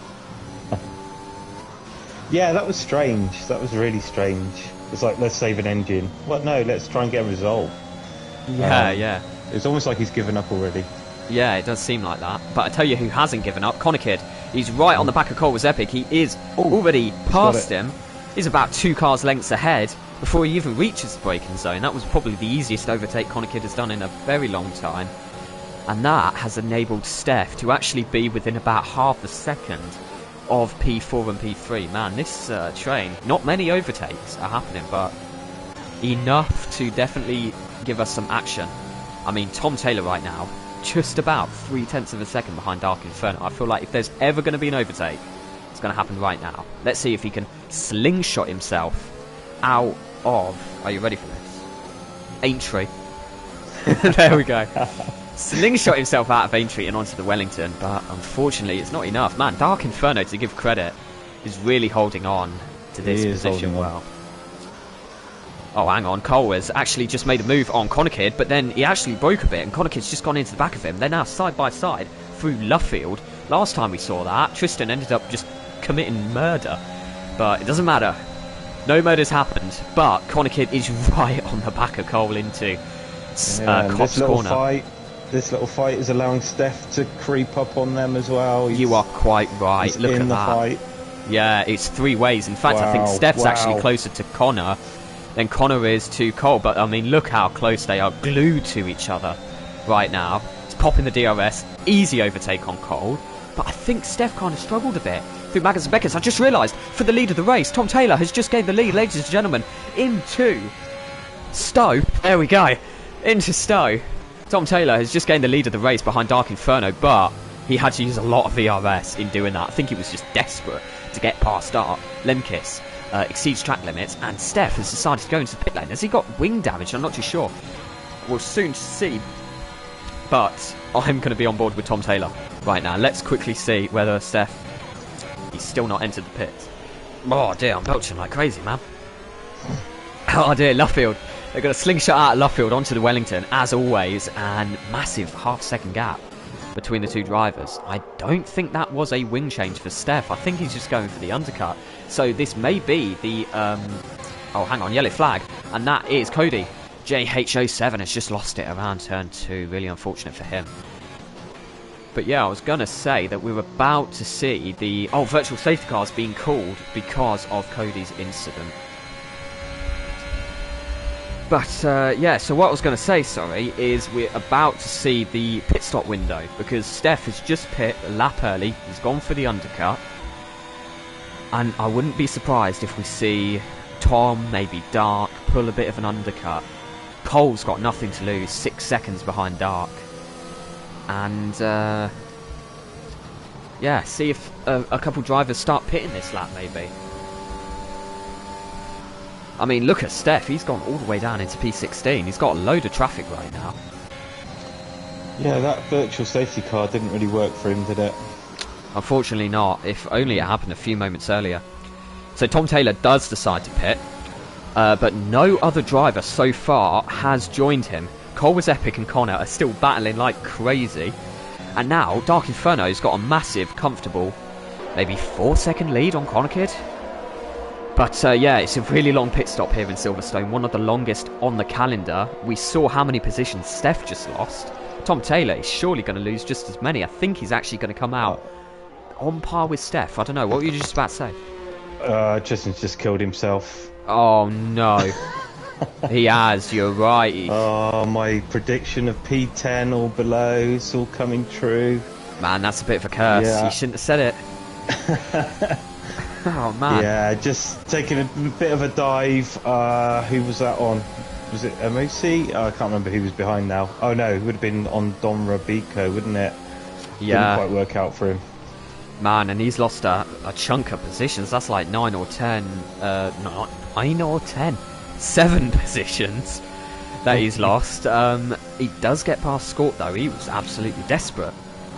Yeah, that was strange. That was really strange. It's like, let's save an engine. Well, no, let's try and get a result. Yeah. It's almost like he's given up already. Yeah, it does seem like that. But I tell you who hasn't given up, Connor Kidd. He's right on the back of Cole was Epic. He is already past him. He's about 2 cars lengths ahead before he even reaches the braking zone. That was probably the easiest overtake Connor Kidd has done in a very long time. And that has enabled Steph to actually be within about half a second of P4 and P3. Man, this train, not many overtakes are happening, but enough to definitely give us some action. I mean, Tom Taylor right now, just about 0.3 of a second behind Dark Inferno. I feel like if there's ever going to be an overtake, it's going to happen right now. Let's see if he can slingshot himself out of... Are you ready for this? Aintree. There we go. Slingshot himself out of Aintree and onto the Wellington, but unfortunately it's not enough. Man, Dark Inferno, to give credit, is really holding on to this position well. Oh, hang on. Cole has actually just made a move on Connor Kidd, but then he actually broke a bit, and Connor Kidd's just gone into the back of him. They're now side by side through Luffield. Last time we saw that, Tristan ended up just committing murder. But it doesn't matter. No murder's happened, but Connor Kidd is right on the back of Cole into Cops Corner. This little fight is allowing Steph to creep up on them as well. You are quite right. Look at that. Fight. Yeah, it's 3 ways. In fact, I think Steph's actually closer to Connor than Connor is to Cole. But, I mean, look how close they are, glued to each other right now. He's popping the DRS. Easy overtake on Cole. But I think Steph kind of struggled a bit through Maggers and Beckers. I just realised, for the lead of the race, Tom Taylor has just gained the lead, ladies and gentlemen, into Stowe. There we go. Into Stowe. Tom Taylor has just gained the lead of the race behind Dark Inferno, but he had to use a lot of VRS in doing that. I think he was just desperate to get past Dart. Lemkis exceeds track limits, and Steph has decided to go into the pit lane. Has he got wing damage? I'm not too sure. We'll soon see. But I'm going to be on board with Tom Taylor right now. Let's quickly see whether Steph... He's still not entered the pit. Oh dear, I'm belching like crazy, man. Oh dear, Luffield. They're going to slingshot out Luffield onto the Wellington, as always, and massive half-second gap between the 2 drivers. I don't think that was a wing change for Steph. I think he's just going for the undercut. So this may be the... oh, hang on, yellow flag. And that is Cody. JH07 has just lost it around turn 2. Really unfortunate for him. But yeah, I was going to say that we're about to see the... Oh, virtual safety cars being called because of Cody's incident. But, yeah, so what I was going to say, is we're about to see the pit stop window, because Steph has just pit a lap early, he's gone for the undercut, and I wouldn't be surprised if we see Tom, maybe Dark, pull a bit of an undercut. Cole's got nothing to lose, 6 seconds behind Dark, and, yeah, see if a couple drivers start pitting this lap, maybe. I mean, look at Steph. He's gone all the way down into P16. He's got a load of traffic right now. Yeah, that virtual safety car didn't really work for him, did it? Unfortunately not. If only it happened a few moments earlier. So Tom Taylor does decide to pit. But no other driver so far has joined him. Cole was Epic and Connor are still battling like crazy. And now Dark Inferno's got a massive, comfortable, maybe 4-second lead on Kid. But yeah, it's a really long pit stop here in Silverstone, one of the longest on the calendar. We saw how many positions Steph just lost. Tom Taylor is surely going to lose just as many. I think he's actually going to come out on par with Steph. I don't know, what were you just about to say? Justin's just killed himself. Oh no. He has, you're right. Oh, my prediction of P10 or below, it's all coming true. Man, that's a bit of a curse. Yeah. You shouldn't have said it. Oh man. Yeah, just taking a bit of a dive. Who was that on? Was it MOC? I can't remember who was behind now. Oh no, it would have been on Don Rabico, wouldn't it? Yeah. Didn't quite work out for him. Man, and he's lost a chunk of positions. That's like 9 or 10. Not 9 or 10. 7 positions that he's lost. He does get past Scorp though. He was absolutely desperate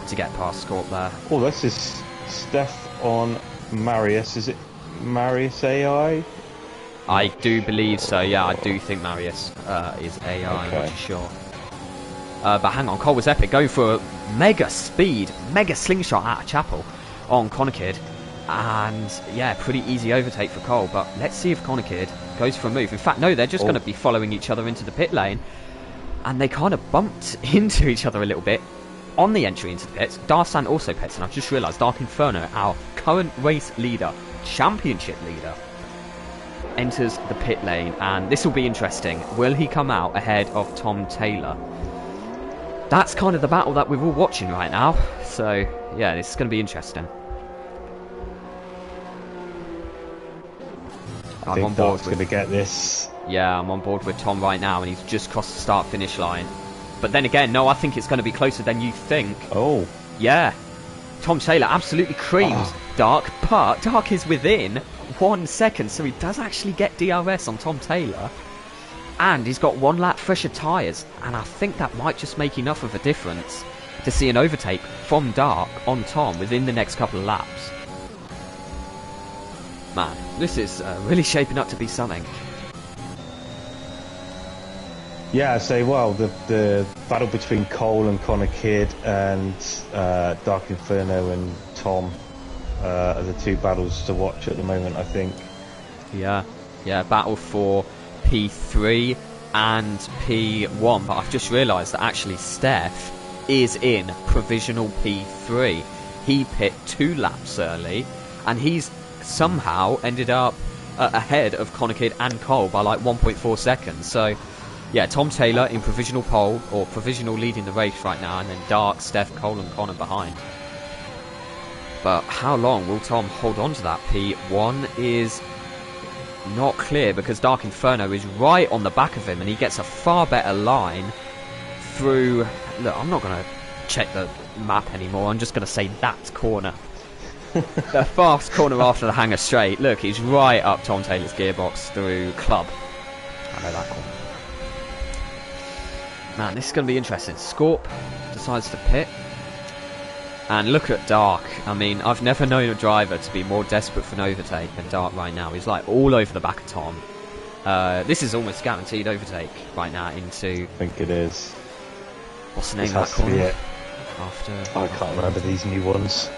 to get past Scorp there. Oh, this is Steph on Marius. Is it Marius AI? I do believe so, yeah. I do think Marius is AI, Okay. I'm not sure. But hang on, Cole was epic, going for a mega speed, mega slingshot out of Chapel on Kid. And yeah, pretty easy overtake for Cole. But let's see if Kid goes for a move. In fact, no, they're just going to be following each other into the pit lane. And they kind of bumped into each other a little bit on the entry into the pits. Darsan also pits, and I've just realised Dark Inferno, our current race leader, championship leader, enters the pit lane, and this will be interesting. Will he come out ahead of Tom Taylor? That's kind of the battle that we're all watching right now. So yeah, this is going to be interesting. I think Dark's going to get this. Yeah, I'm on board with Tom right now, and he's just crossed the start-finish line. But then again, no, I think it's going to be closer than you think. Oh. Yeah. Tom Taylor absolutely creams Dark, but Dark is within 1 second, so he does actually get DRS on Tom Taylor. And he's got 1 lap fresher tyres, and I think that might just make enough of a difference to see an overtake from Dark on Tom within the next couple of laps. Man, this is really shaping up to be something. Yeah, so well, the battle between Cole and Kid and Dark Inferno and Tom are the 2 battles to watch at the moment, I think. Yeah, battle for P3 and P1, but I've just realised that actually Steph is in provisional P3. He pit 2 laps early, and he's somehow ended up ahead of Kid and Cole by like 1.4 seconds. So yeah, Tom Taylor in provisional pole, or provisional leading the race right now, and then Dark, Steph, Cole and Connor behind. But how long will Tom hold on to that? P1 is not clear, because Dark Inferno is right on the back of him, and he gets a far better line through... Look, I'm not going to check the map anymore, I'm just going to say that corner. The fast corner after the hanger straight. Look, he's right up Tom Taylor's gearbox through Club. I know that corner. Man, this is going to be interesting. Scorp decides to pit. And look at Dark. I mean, I've never known a driver to be more desperate for an overtake than Dark right now. He's like all over the back of Tom. This is almost guaranteed overtake right now into... I think it is. What's the name This of that has to be corner? it. I can't remember these new ones.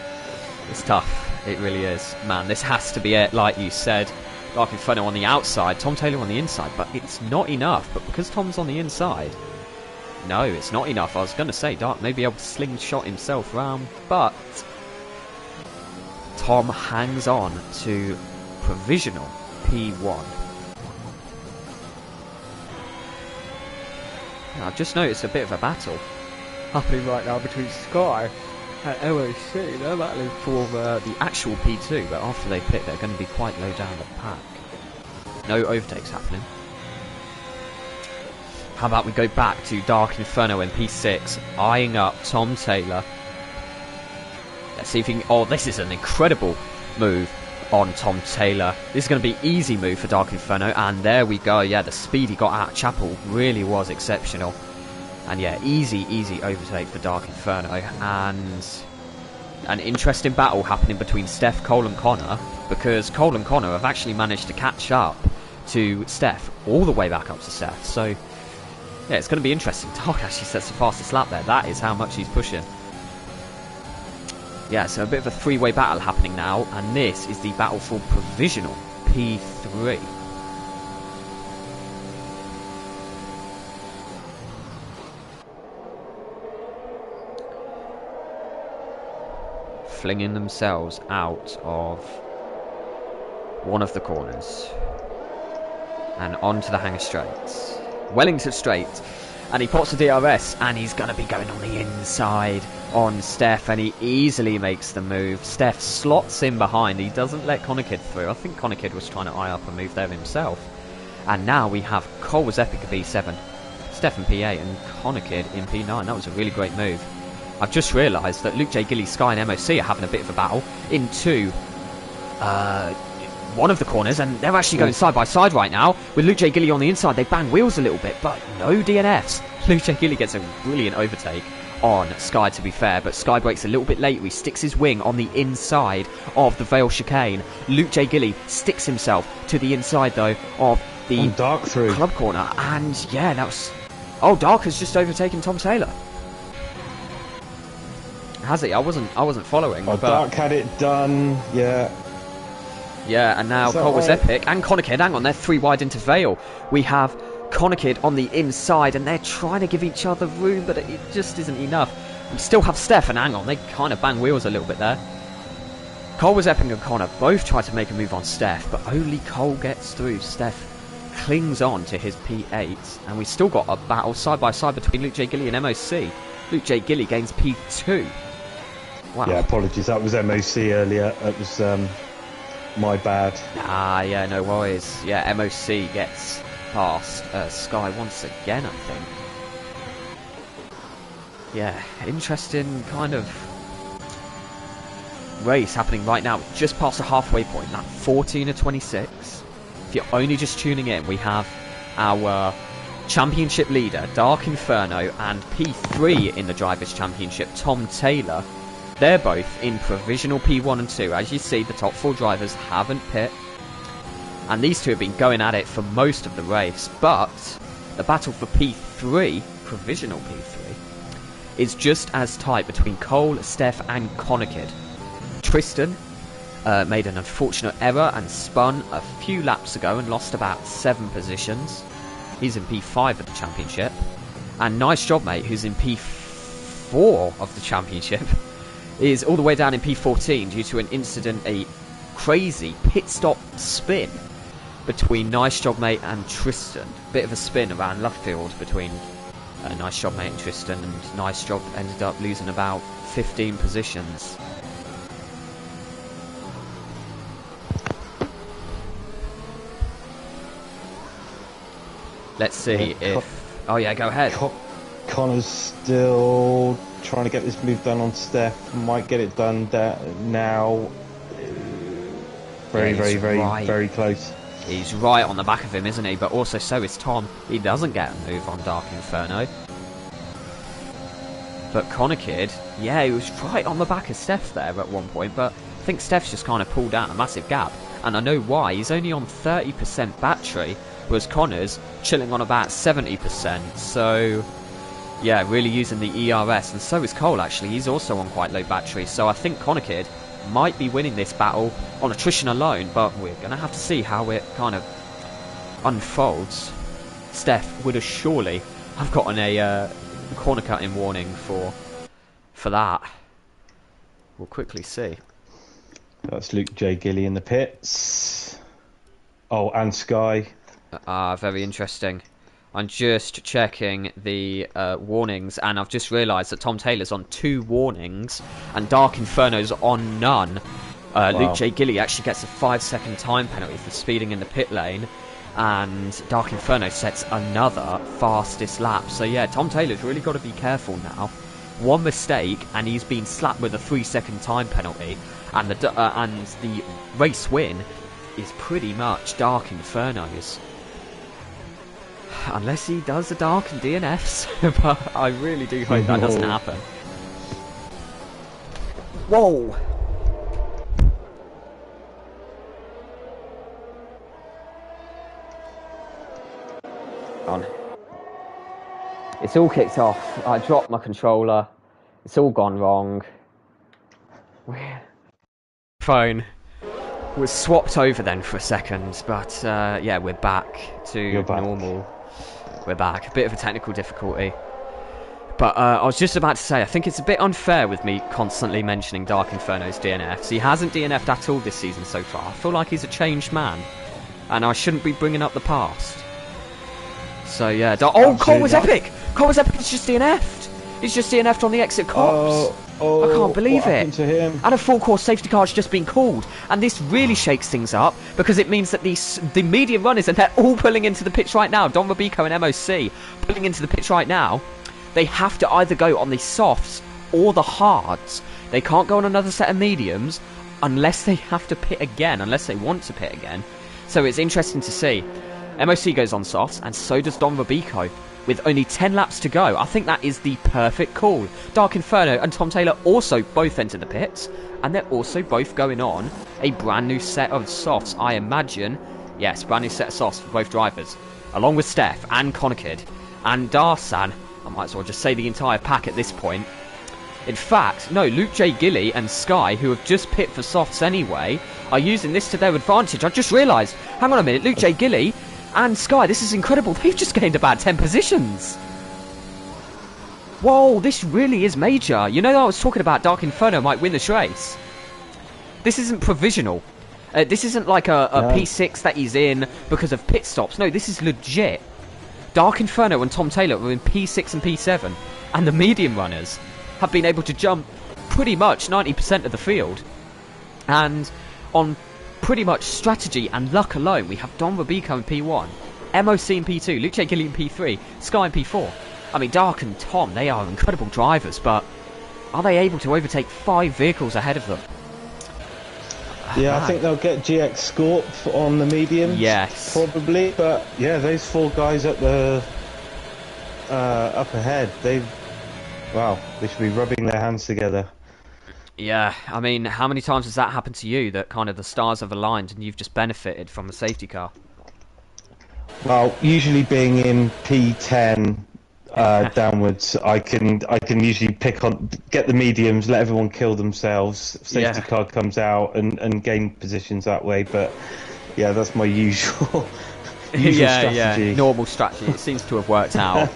It's tough. It really is. Man, this has to be it, like you said. Dark Inferno on the outside, Tom Taylor on the inside, but it's not enough. But because Tom's on the inside... No, it's not enough. I was going to say Dark may be able to slingshot himself round, but Tom hangs on to provisional P1. Now, I've just noticed a bit of a battle happening right now between Sky and MOC. They're battling for the actual P2, but after they pit, they're going to be quite low down the pack. No overtakes happening. How about we go back to Dark Inferno in P6, eyeing up Tom Taylor. Let's see if he can... Oh, this is an incredible move on Tom Taylor. This is going to be easy move for Dark Inferno, and there we go. Yeah, the speed he got out of Chapel really was exceptional. And yeah, easy overtake for Dark Inferno. And an interesting battle happening between Steph, Cole and Connor, because Cole and Connor have actually managed to catch up to Steph, all the way back up to Steph. So... yeah, it's going to be interesting. Dark actually sets the fastest lap there. That is how much he's pushing. Yeah, so a bit of a three-way battle happening now, and this is the battle for provisional P3. Flinging themselves out of one of the corners and onto the Hanger Straights. Wellington Straight, and he pots the DRS, and he's going to be going on the inside on Steph, and he easily makes the move. Steph slots in behind. He doesn't let Connachid through. I think Connachid was trying to eye up a move there himself. And now we have Cole was epic at P7, Steph in P8, and Connachid in P9. That was a really great move. I've just realised that Luke J. Gilly, Sky and MOC are having a bit of a battle into one of the corners, and they're actually going side by side right now with Luke J. Gilly on the inside. They bang wheels a little bit, but no DNFs. Luke J. Gilly gets a brilliant overtake on Sky, to be fair, but Sky breaks a little bit late. He sticks his wing on the inside of the Vale chicane. Luke J. Gilly sticks himself to the inside, though, of the Dark through club corner, and yeah, that was... Oh, Dark has just overtaken Tom Taylor. Has he? I wasn't following. Oh, but... Dark had it done, yeah. Yeah, and now Cole was epic, and Connachid, hang on, they're 3 wide into Vale. We have Connachid on the inside, and they're trying to give each other room, but it just isn't enough. We still have Steph, and hang on, they kind of bang wheels a little bit there. Cole was epic and Connor both tried to make a move on Steph, but only Cole gets through. Steph clings on to his P8, and we've still got a battle side by side between Luke J. Gilly and MOC. Luke J. Gilly gains P2. Wow. Yeah, apologies, that was MOC earlier. It was my bad. Ah, yeah, no worries. Yeah, MOC gets past Sky once again, I think. Yeah, interesting kind of race happening right now. Just past the halfway point, that 14 of 26. If you're only just tuning in, we have our championship leader, Dark Inferno, and P3 in the Drivers' Championship, Tom Taylor. They're both in provisional P1 and 2. As you see, the top 4 drivers haven't pit. And these two have been going at it for most of the race. But the battle for P3, provisional P3, is just as tight between Cole, Steph and Connachid. Tristan made an unfortunate error and spun a few laps ago and lost about 7 positions. He's in P5 of the championship. And nice job, mate, who's in P4 of the championship, is all the way down in P14 due to an incident, a crazy pit stop spin between Nice Job Mate and Tristan. Bit of a spin around left field between Nice Job Mate and Tristan, and Nice Job ended up losing about 15 positions. Let's see if... Oh yeah, go ahead. Connor's still trying to get this move done on Steph. Might get it done now. Very close. He's right on the back of him, isn't he? But also so is Tom. He doesn't get a move on Dark Inferno. But Connachid, yeah, he was right on the back of Steph there at one point. But I think Steph's just kind of pulled out a massive gap. And I know why. He's only on 30% battery, whereas Connor's chilling on about 70%. So... yeah, really using the ERS, and so is Cole actually. He's also on quite low battery, so I think Connachid might be winning this battle on attrition alone, but we're going to have to see how it kind of unfolds. Steph would have surely have gotten a corner cutting warning for that. We'll quickly see. That's Luke J. Gilly in the pits. Oh, and Sky. Very interesting. I'm just checking the warnings, and I've just realised that Tom Taylor's on 2 warnings and Dark Inferno's on none. Wow. Luke J. Gilly actually gets a 5-second time penalty for speeding in the pit lane, and Dark Inferno sets another fastest lap. So yeah, Tom Taylor's really got to be careful now. One mistake and he's been slapped with a 3-second time penalty, and the race win is pretty much Dark Inferno's. Unless he does the Dark and DNFs, but I really do hope that doesn't happen. Whoa! On. It's all kicked off. I dropped my controller. It's all gone wrong. Phone was swapped over then for a second, but yeah, we're back to You're back. normal. We're back. A bit of a technical difficulty. But I was just about to say, I think it's a bit unfair with me constantly mentioning Dark Inferno's DNFs. He hasn't DNF'd at all this season so far. I feel like he's a changed man, and I shouldn't be bringing up the past. So yeah, Cole was epic! Cole was epic, he's just DNF'd! He's just DNF'd on the exit cops! I can't believe what it! happened to him? And a full course safety car has just been called, and this really shakes things up, because it means that the medium runners, and they're all pulling into the pitch right now, Don Robico and MOC, pulling into the pitch right now, they have to either go on the softs or the hards. They can't go on another set of mediums unless they have to pit again, unless they want to pit again. So it's interesting to see. MOC goes on softs, and so does Don Robico, with only 10 laps to go. I think that is the perfect call. Dark Inferno and Tom Taylor also both enter the pits, and they're also both going on a brand new set of softs, I imagine. Yes, brand new set of softs for both drivers, along with Steph and Konakid and Darsan. I might as well just say the entire pack at this point. In fact, no, Luke J. Gilly and Sky, who have just pit for softs anyway, are using this to their advantage. I just realised, hang on a minute, Luke J. Gilly and Sky, this is incredible. They've just gained about 10 positions. Whoa, this really is major. You know, I was talking about Dark Inferno might win this race. This isn't provisional. This isn't like a P6 that he's in because of pit stops. No, this is legit. Dark Inferno and Tom Taylor were in P6 and P7, and the medium runners have been able to jump pretty much 90% of the field. And on pretty much strategy and luck alone, we have Don Robico in P1, MOC in P2, Luke J. Gilly in P3, Sky in P4. I mean, Dark and Tom, they are incredible drivers, but are they able to overtake 5 vehicles ahead of them? Yeah, I think they'll get GX Scorp on the mediums. Yes, probably. But yeah, those 4 guys at the up ahead, they should be rubbing their hands together. Yeah, I mean, how many times has that happened to you, that kind of the stars have aligned and you've just benefited from the safety car? Well, usually being in P10 downwards, I can usually get the mediums, let everyone kill themselves. Safety car comes out and gain positions that way. But yeah, that's my usual strategy. Normal strategy. It seems to have worked out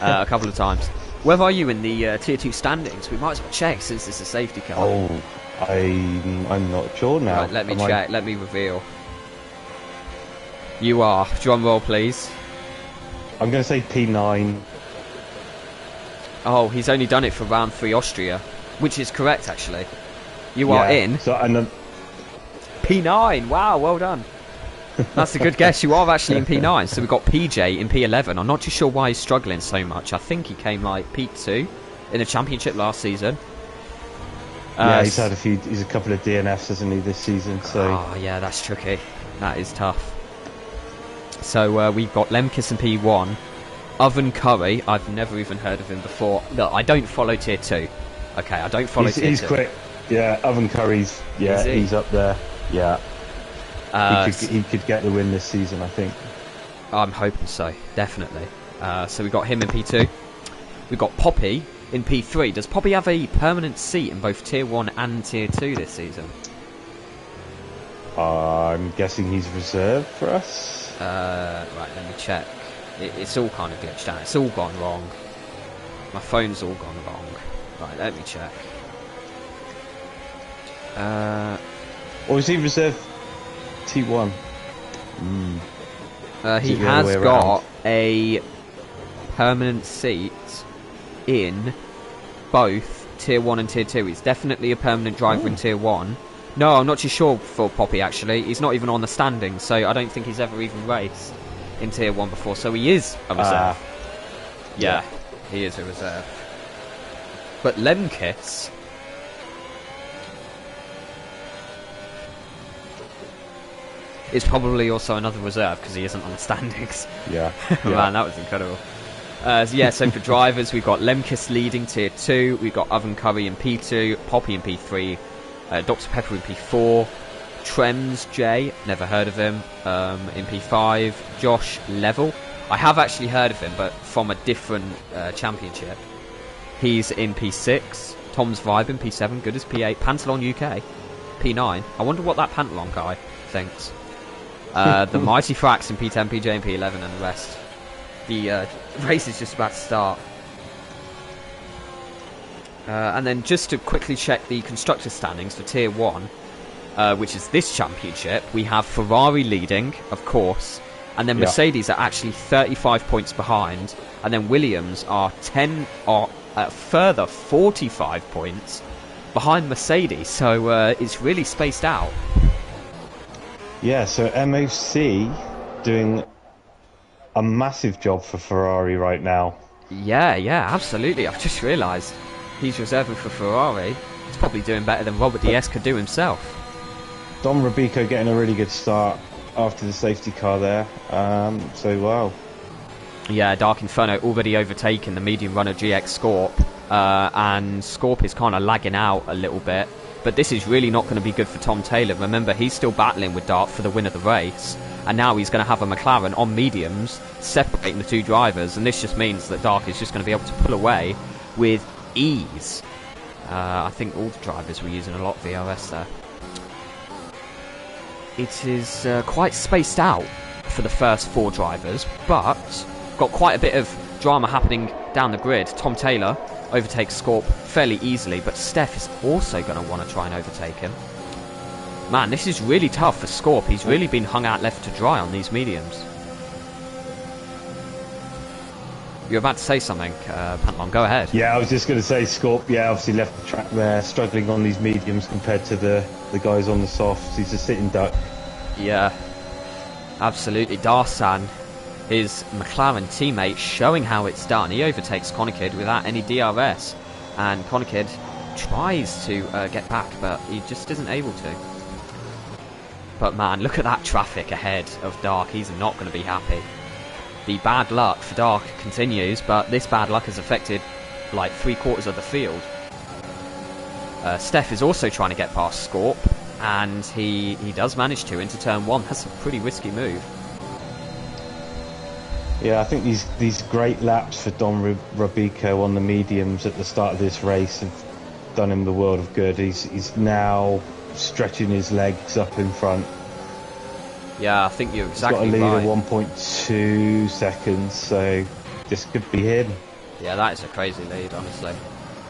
a couple of times. Where are you in the Tier 2 standings? We might as well check since it's a safety car. Oh, I'm not sure now. Right, let me check. Let me reveal. You are. Drum roll, please. I'm going to say P9. Oh, he's only done it for round 3 Austria, which is correct, actually. You are in. So, P9. Wow, well done. That's a good guess. You are actually in P9. So we've got PJ in P11. I'm not too sure why he's struggling so much. I think he came like P2 in the championship last season. Yeah, he's had he's a couple of DNFs, hasn't he, this season? So. Oh, yeah, that's tricky. That is tough. So we've got Lemkis in P1. Oven Curry, I've never even heard of him before. Look, I don't follow Tier 2. Okay, I don't follow Tier 2. He's quick. Yeah, Oven Curry's, he's up there. Yeah. He could get the win this season, I think. I'm hoping so, definitely. So we've got him in P2. We've got Poppy in P3. Does Poppy have a permanent seat in both Tier 1 and Tier 2 this season? I'm guessing he's reserved for us. Right, let me check. It's all kind of glitched out. It's all gone wrong. My phone's all gone wrong. Right, let me check. Or is he reserved T1? He has got a permanent seat in both Tier 1 and Tier 2. He's definitely a permanent driver in Tier 1. No, I'm not too sure for Poppy, actually. He's not even on the standings, so I don't think he's ever even raced in Tier 1 before. So he is a reserve. Yeah, he is a reserve. But Lemkis... is probably also another reserve because he isn't on the standings. Yeah. Man, that was incredible. So for drivers, we've got Lemkis leading Tier 2, we've got Oven Curry in P2, Poppy in P3, Dr. Pepper in P4, Trems J, never heard of him, in P5, Josh Level. I have actually heard of him, but from a different championship. He's in P6. Tom's vibing, P7, good as P8. Pantalon UK, P9. I wonder what that Pantalon guy thinks. The Mighty Frax in P10, PJ, and P11, and the rest. The race is just about to start. And then just to quickly check the constructor standings for Tier 1, which is this championship, we have Ferrari leading, of course, and then Mercedes are actually 35 points behind, and then Williams are further 45 points behind Mercedes, so it's really spaced out. Yeah, so MOC doing a massive job for Ferrari right now. Yeah, absolutely. I've just realised he's reserving for Ferrari. He's probably doing better than Robert DS could do himself. Dom Robico getting a really good start after the safety car there. So, wow. Yeah, Dark Inferno already overtaken the medium runner GX Scorp. And Scorp is kind of lagging out a little bit. But this is really not going to be good for Tom Taylor. Remember, he's still battling with Dark for the win of the race. And now he's going to have a McLaren on mediums, separating the two drivers. And this just means that Dark is just going to be able to pull away with ease. I think all the drivers were using a lot of VRS there. It is quite spaced out for the first 4 drivers, but got quite a bit of drama happening down the grid. Tom Taylor overtakes Scorp fairly easily, but Steph is also going to want to try and overtake him. Man, this is really tough for Scorp. He's really been hung out left to dry on these mediums. You're about to say something, Pantalon. Go ahead. Yeah, I was just going to say Scorp, obviously left the track there, struggling on these mediums compared to the guys on the softs. He's a sitting duck. Yeah, absolutely. Darsan, his McLaren teammate, showing how it's done. He overtakes Konakid without any DRS, and Konakid tries to get back, but he just isn't able to. But man, look at that traffic ahead of Dark. He's not going to be happy. The bad luck for Dark continues, but this bad luck has affected like 3/4 of the field. Steph is also trying to get past Scorp, and he does manage to into turn 1. That's a pretty risky move. Yeah, I think these great laps for Dom Robico on the mediums at the start of this race have done him the world of good. He's now stretching his legs up in front. Yeah, I think you're exactly right. He's got a lead of 1.2 seconds, so this could be him. Yeah, that is a crazy lead, honestly.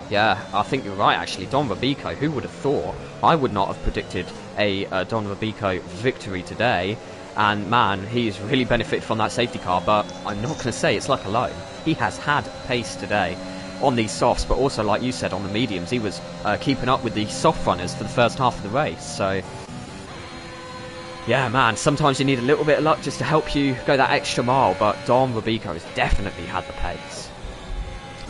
Yeah, I think you're right, actually. Don Robico, who would have thought? I would not have predicted a Don Robico victory today. And man, he's really benefited from that safety car, but I'm not going to say it's luck alone. He has had pace today on these softs, but also, like you said, on the mediums. He was keeping up with the soft runners for the first half of the race, so... Yeah, man, sometimes you need a little bit of luck just to help you go that extra mile, but Dom Robico has definitely had the pace.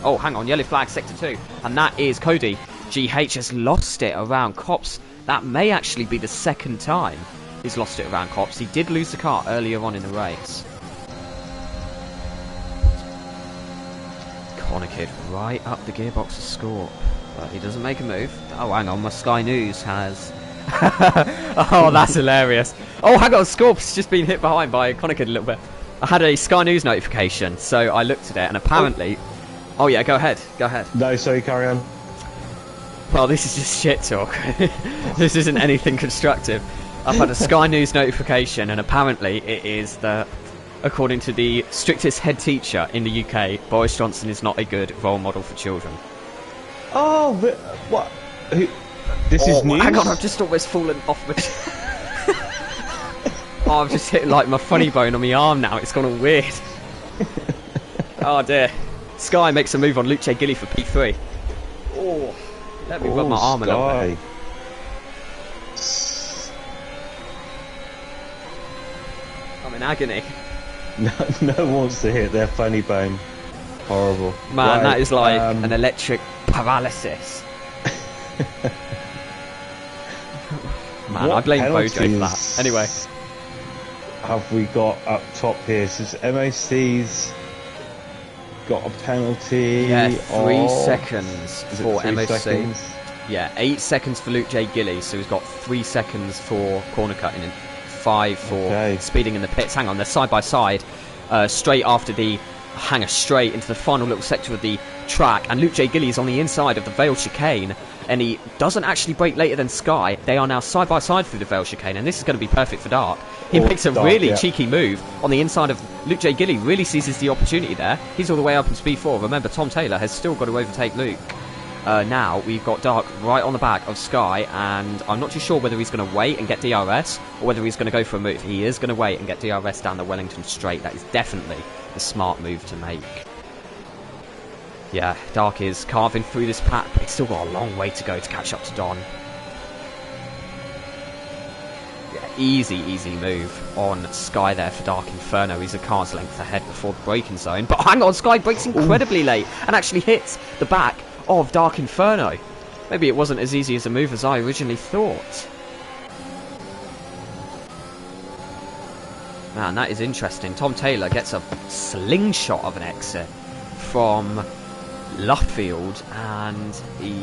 Oh, hang on, yellow flag, sector 2, and that is Cody. GH has lost it around Cops. That may actually be the second time he's lost it around Cops. He did lose the car earlier on in the race. Konakid right up the gearbox of Scorp, but he doesn't make a move. Oh, hang on, my Sky News has... Oh, that's hilarious. Oh, hang on, Scorp's just been hit behind by Konakid a little bit. I had a Sky News notification, so I looked at it, and apparently... Oh, yeah, go ahead. No, sorry, carry on. Well, this is just shit talk. This isn't anything constructive. I've had a Sky News notification, and apparently it is that, according to the strictest head teacher in the UK, Boris Johnson is not a good role model for children. Oh, but what? This is news? Hang on, I've just almost fallen off my... Oh, I've just hit like my funny bone on my arm now. It's gone all weird. Oh dear. Sky makes a move on Luce Gilly for P3. Oh, let me rub my arm a little bit. I'm in agony. No one wants to hit their funny bone. Horrible. Man, right, that is like an electric paralysis. Man, I blame Bojo for that. Anyway. Have we got up top here? So MOC's got a penalty. Yeah, 3 seconds for MOC. Seconds? Yeah, 8 seconds for Luke J. Gilly, so he's got 3 seconds for corner cutting and 5 for speeding in the pits. Hang on, they're side by side. Straight after the hanger straight into the final little sector of the track, and Luke J. Gillies on the inside of the Vale chicane, and he doesn't actually brake later than Sky. They are now side by side through the Vale chicane, and this is going to be perfect for Dark. He makes a really cheeky move on the inside of Luke J. Gilly, really seizes the opportunity there. He's all the way up in speed 4. Remember, Tom Taylor has still got to overtake Luke. Now we've got Dark right on the back of Sky, and I'm not too sure whether he's going to wait and get DRS or whether he's going to go for a move. He is going to wait and get DRS down the Wellington straight. That is definitely the smart move to make. Yeah, Dark is carving through this pack, but he's still got a long way to go to catch up to Don. Yeah, easy move on Sky there for Dark Inferno. He's a car's length ahead before the braking zone. But hang on, Sky brakes incredibly late and actually hits the back of Dark Inferno. Maybe it wasn't as easy as a move as I originally thought. Man, that is interesting. Tom Taylor gets a slingshot of an exit from Luffield, and he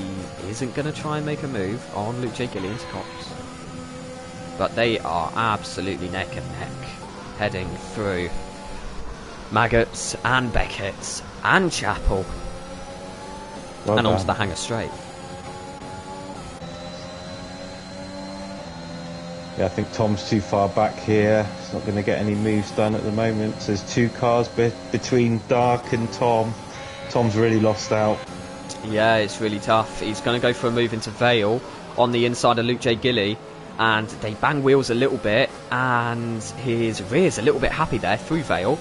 isn't going to try and make a move on Luke J. Gilly into Cops. But they are absolutely neck and neck, heading through Maggots and Beckett's and Chapel. Well and done. onto the Hangar Straight. Yeah, I think Tom's too far back here. He's not going to get any moves done at the moment. So there's 2 cars between Dark and Tom. Tom's really lost out. Yeah, it's really tough. He's going to go for a move into Vale on the inside of Luke J. Gilly, and they bang wheels a little bit, and his rear's a little bit happy there through Vale.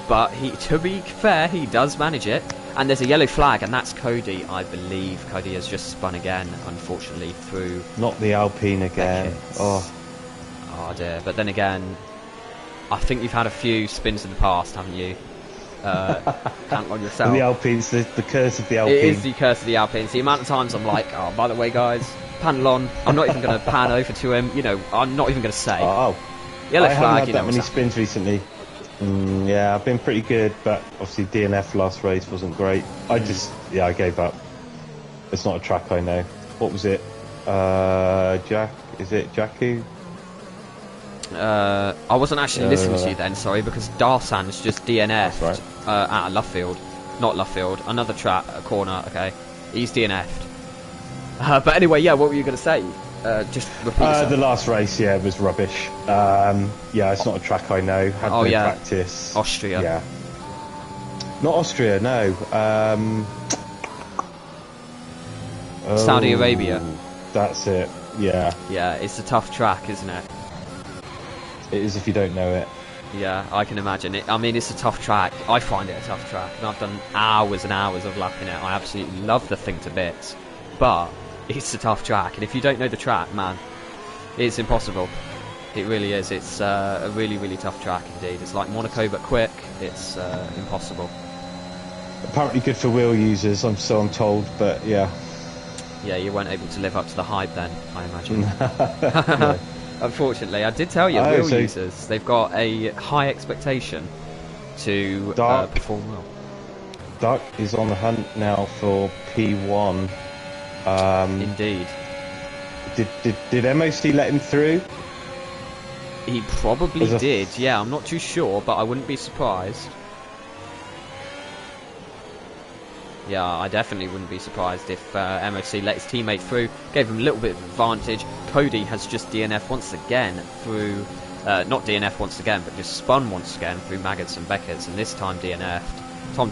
But to be fair, he does manage it. And there's a yellow flag, and that's Cody, I believe. Cody has just spun again, unfortunately, through... Not the Alpine again. Beckett's. Oh dear. But then again, I think you've had a few spins in the past, haven't you? Count on yourself. The Alpine's the curse of the Alpine. It is the curse of the Alpine. It's the amount of times I'm like, oh, by the way, guys, panel on. I'm not even going to pan over to him. You know, I'm not even going to say. Oh, Yellow I flag, haven't had that many spins recently. Yeah, I've been pretty good, but obviously DNF last race wasn't great. I gave up. It's not a track I know. What was it? Is it Jakku? I wasn't actually listening to you then, sorry, because Darsan's just DNF'd That's at Luffield. Not Luffield, another track, a corner, okay. He's DNF'd. But anyway, yeah, what were you going to say? Just repeat yourself. The last race, was rubbish. Yeah, it's not a track I know. Had no practice. Austria. Yeah. Not Austria, no. Saudi Arabia. That's it, yeah. Yeah, it's a tough track, isn't it? It is if you don't know it. Yeah, I can imagine it. I mean, it's a tough track. I find it a tough track, and I've done hours and hours of lapping it. I absolutely love the thing to bits. But it's a tough track, and if you don't know the track, man, it's impossible. It really is. It's a really, really tough track indeed. It's like Monaco, but quick. It's impossible. Apparently good for wheel users, I'm told, but yeah. Yeah, you weren't able to live up to the hype then, I imagine. No. Unfortunately, I did tell you, wheel users, they've got a high expectation to perform well. Dark is on the hunt now for P1. Indeed. Did MOC let him through? He probably did, yeah, I'm not too sure, but I wouldn't be surprised. Yeah, I definitely wouldn't be surprised if MOC let his teammate through, gave him a little bit of advantage. Cody has just DNF once again through, not DNF once again, but just spun once again through Maggots and Beckett's, and this time DNF'd. Tom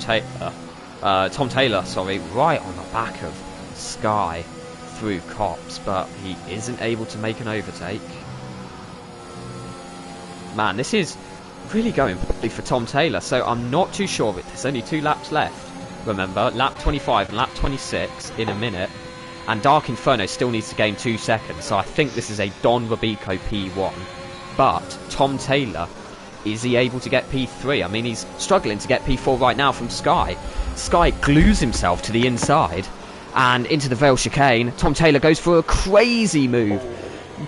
Taylor, right on the back of Sky through Cops, but he isn't able to make an overtake. Man, this is really going poorly for Tom Taylor, so I'm not too sure, but there's only 2 laps left. Remember, lap 25 and lap 26 in a minute, and Dark Inferno still needs to gain 2 seconds, so I think this is a Don Robico P1. But Tom Taylor, is he able to get P3? I mean, he's struggling to get P4 right now from Sky. Sky glues himself to the inside and into the Vale chicane. Tom Taylor goes for a crazy move,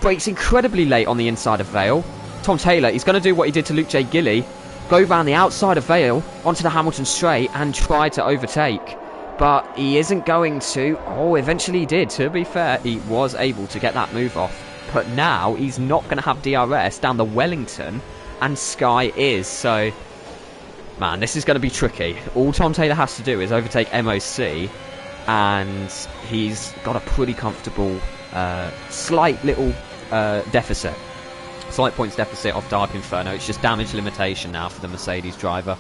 brakes incredibly late on the inside of Vale. Tom Taylor, he's going to do what he did to Luke J. Gilly, go round the outside of Vale onto the Hamilton straight and try to overtake, but he isn't going to. Oh, eventually he did. To be fair, he was able to get that move off, but now he's not going to have DRS down the Wellington, and Sky is. So Man, this is going to be tricky. All Tom Taylor has to do is overtake MOC, and he's got a pretty comfortable, slight little deficit. Slight points deficit off Dark Inferno. It's just damage limitation now for the Mercedes driver.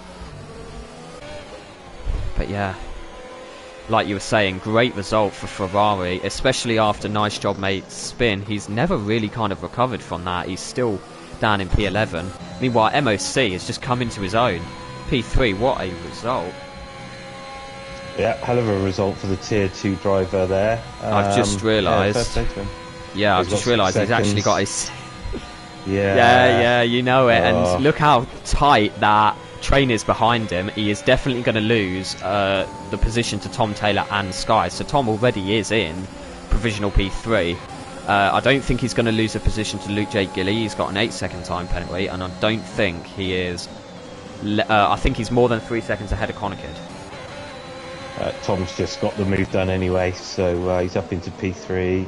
But yeah, like you were saying, great result for Ferrari, especially after nice job mate spin. He's never really kind of recovered from that. He's still down in P11. Meanwhile, MOC has just come into his own. P3, what a result. Yeah, hell of a result for the Tier 2 driver there. I've just realised. Yeah, I've just realised he's actually got his... Yeah, you know it. Oh. And look how tight that train is behind him. He is definitely going to lose the position to Tom Taylor and Sky. So Tom already is in provisional P3. I don't think he's going to lose a position to Luke J. Gilly. He's got an 8-second time penalty, and I don't think he is... I think he's more than 3 seconds ahead of Conakid. Tom's just got the move done anyway, so he's up into P3.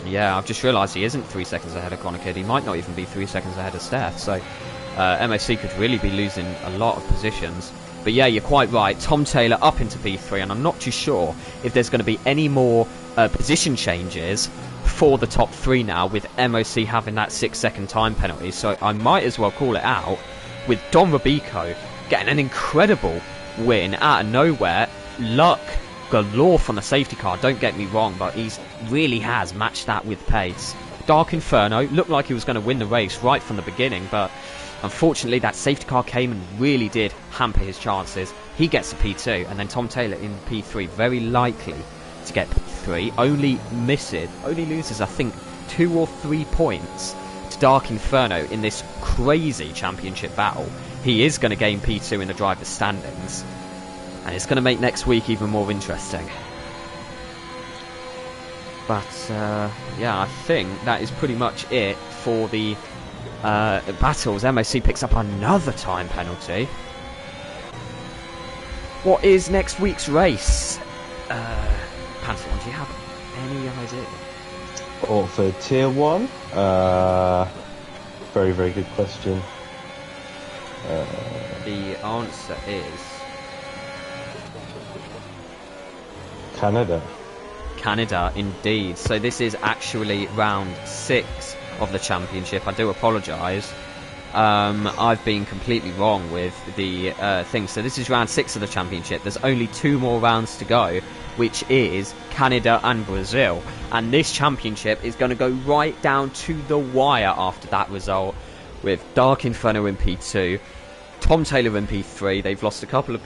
Yeah, I've just realised he isn't 3 seconds ahead of Conakid. He might not even be 3 seconds ahead of Steph, so MOC could really be losing a lot of positions. But yeah, you're quite right. Tom Taylor up into P3, and I'm not too sure if there's going to be any more position changes for the top 3 now, with MOC having that 6-second time penalty. So I might as well call it out with Don Robico getting an incredible win out of nowhere. Luck galore from the safety car, don't get me wrong, but he really has matched that with pace. Dark Inferno looked like he was going to win the race right from the beginning, but unfortunately that safety car came and really did hamper his chances. He gets a P2, and then Tom Taylor in P3, very likely to get P3, only loses I think 2 or 3 points to Dark Inferno in this crazy championship battle. He is going to gain P2 in the driver's standings, and it's going to make next week even more interesting. But yeah, I think that is pretty much it for the battles. MOC picks up another time penalty. What is next week's race? Pantheon, do you have any idea? Or for Tier 1? Very, very good question. The answer is... Canada. Canada, indeed. So this is actually round 6 of the championship. I do apologise. I've been completely wrong with the thing. So this is round 6 of the championship. There's only 2 more rounds to go, which is Canada and Brazil. And this championship is going to go right down to the wire after that result, with Dark Inferno in P2, Tom Taylor in P3. They've lost a couple of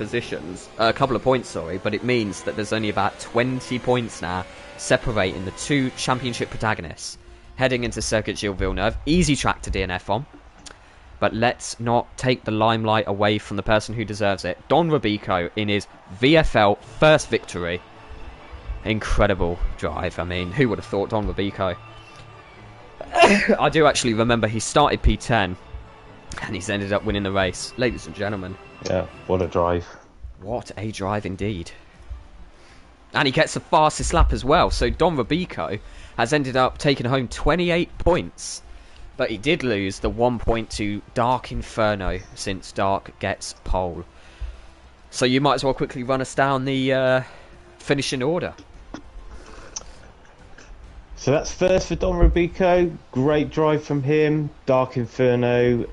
points, but it means that there's only about 20 points now separating the 2 championship protagonists heading into Circuit Gilles Villeneuve. Easy track to DNF on, but let's not take the limelight away from the person who deserves it. Don Robico in his VFL first victory. Incredible drive. I mean, who would have thought Don Robico? I do actually remember he started P10 and he's ended up winning the race. Ladies and gentlemen. Yeah, what a drive. What a drive indeed. And he gets the fastest lap as well. So Don Robico has ended up taking home 28 points. But he did lose the 1 point to Dark Inferno, since Dark gets pole. So you might as well quickly run us down the finishing order. So that's first for Don Robico. Great drive from him. Dark Inferno,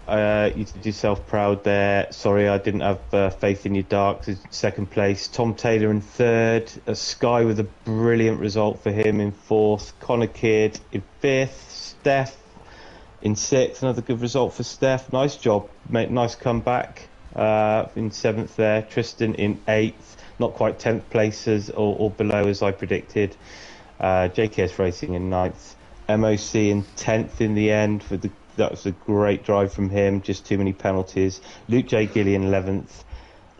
you did yourself proud there. Sorry, I didn't have faith in you, Dark. Second place. Tom Taylor in third. Sky with a brilliant result for him in fourth. Connor Kidd in fifth. Steph in sixth. Another good result for Steph. Nice job, mate. Nice comeback in seventh there. Tristan in eighth. Not quite 10th places or below as I predicted. JKS Racing in 9th, MOC in 10th in the end. That was a great drive from him, just too many penalties. Luke J. Gillian 11th,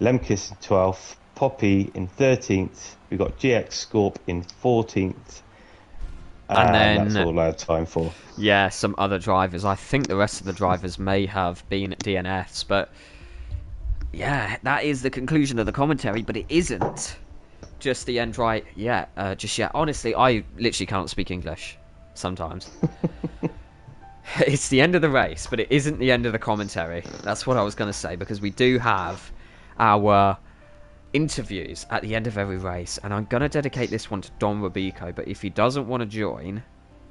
Lemkis in 12th, Poppy in 13th. We've got GX Scorp in 14th. And then that's all I had time for. Yeah, some other drivers. I think the rest of the drivers may have been DNFs, but yeah, that is the conclusion of the commentary, but it isn't just the end right yet. Just yet. Honestly, I literally cannot speak English sometimes. It's the end of the race, but it isn't the end of the commentary. That's what I was going to say, because we do have our interviews at the end of every race, and I'm going to dedicate this one to Don Robico, but if he doesn't want to join,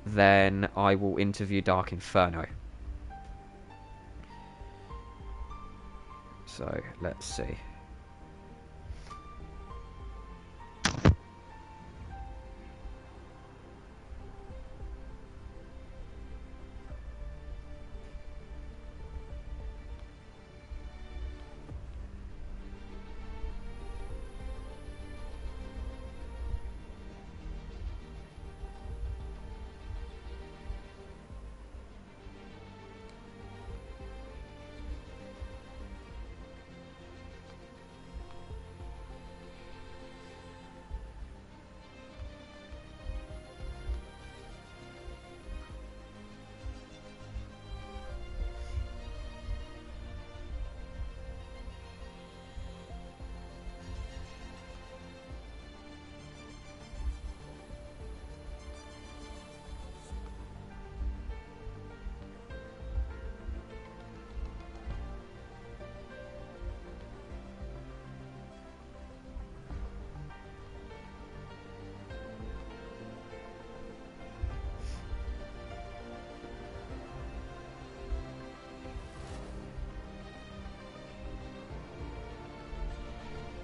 then I will interview Dark Inferno. So, let's see.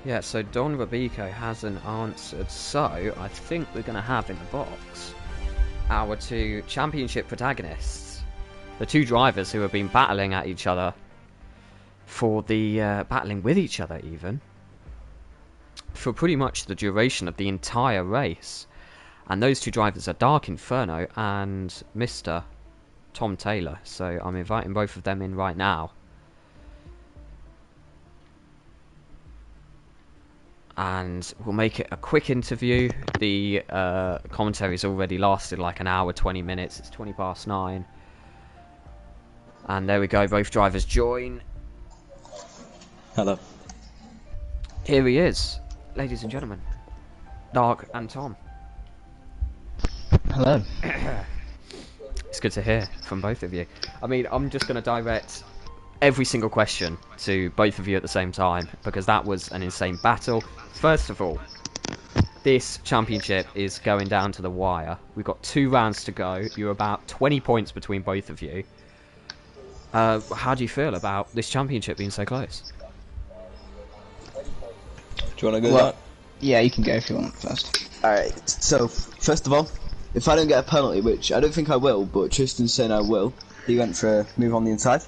Yeah, so Don Robico hasn't answered, so I think we're going to have in the box our two championship protagonists. The two drivers who have been battling at each other for the... battling with each other, even. For pretty much the duration of the entire race. And those two drivers are Dark Inferno and Mr. Tom Taylor. So I'm inviting both of them in right now. And we'll make it a quick interview. The commentary's already lasted like an hour, 20 minutes. It's 20 past 9. And there we go, both drivers join. Hello. Here he is, ladies and gentlemen. Dark and Tom. Hello. It's good to hear from both of you. I mean, I'm just going to direct every single question to both of you at the same time, because that was an insane battle. First of all, this championship is going down to the wire. We've got 2 rounds to go. You're about 20 points between both of you. How do you feel about this championship being so close? Do you want to go that? Yeah, you can go if you want first. Alright, so, first of all, if I don't get a penalty, which I don't think I will, but Tristan's saying I will, he went for a move on the inside.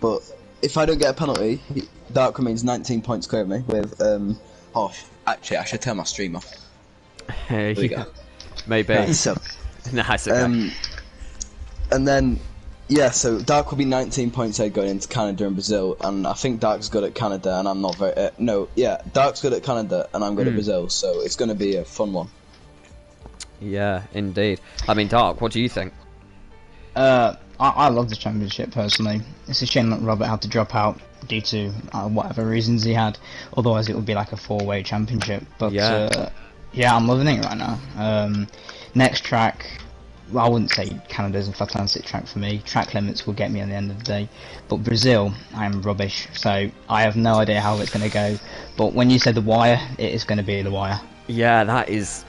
But if I don't get a penalty, Dark remains 19 points clear of me with, oh, actually, I should turn my stream off. There we go. Maybe. Right, so, Nice, okay. and then, yeah, so Dark will be 19 points ahead going into Canada and Brazil, and I think Dark's good at Canada, and I'm not very, Dark's good at Canada, and I'm good at Brazil, so it's going to be a fun one. Yeah, indeed. I mean, Dark, what do you think? I love the championship personally. It's a shame that Robert had to drop out due to whatever reasons he had. Otherwise, it would be like a 4-way championship. But yeah, I'm loving it right now. Next track, well, I wouldn't say Canada's a fantastic track for me. Track limits will get me at the end of the day. But Brazil, I'm rubbish. So I have no idea how it's going to go. But when you said the wire, it is going to be the wire. Yeah, that is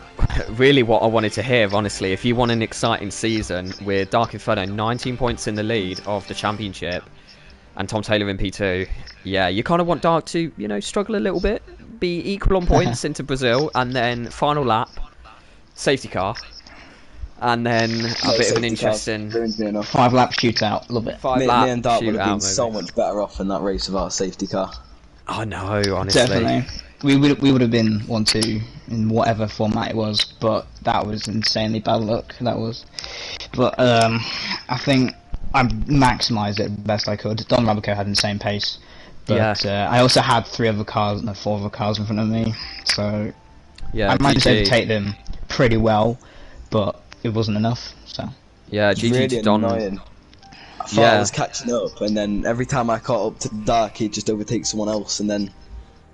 really what I wanted to hear, honestly. If you want an exciting season with Dark Inferno 19 points in the lead of the championship and Tom Taylor in P2, yeah, you kind of want Dark to, you know, struggle a little bit, be equal on points into Brazil, and then final lap, safety car, and then a bit of an interesting 5-lap shootout. Love it. Me and Dark would have been so much better off in that race without a safety car. I know, honestly. Definitely. We would have been 1-2 in whatever format it was, but that was insanely bad luck. That was, but I think I maximised it the best I could. Don Rabico had insane pace, but I also had 4 other cars in front of me, so yeah, I managed to overtake them pretty well, but it wasn't enough. So yeah, GG really to Don. Annoying. I thought I was catching up, and then every time I caught up to Dark, he'd just overtake someone else, and then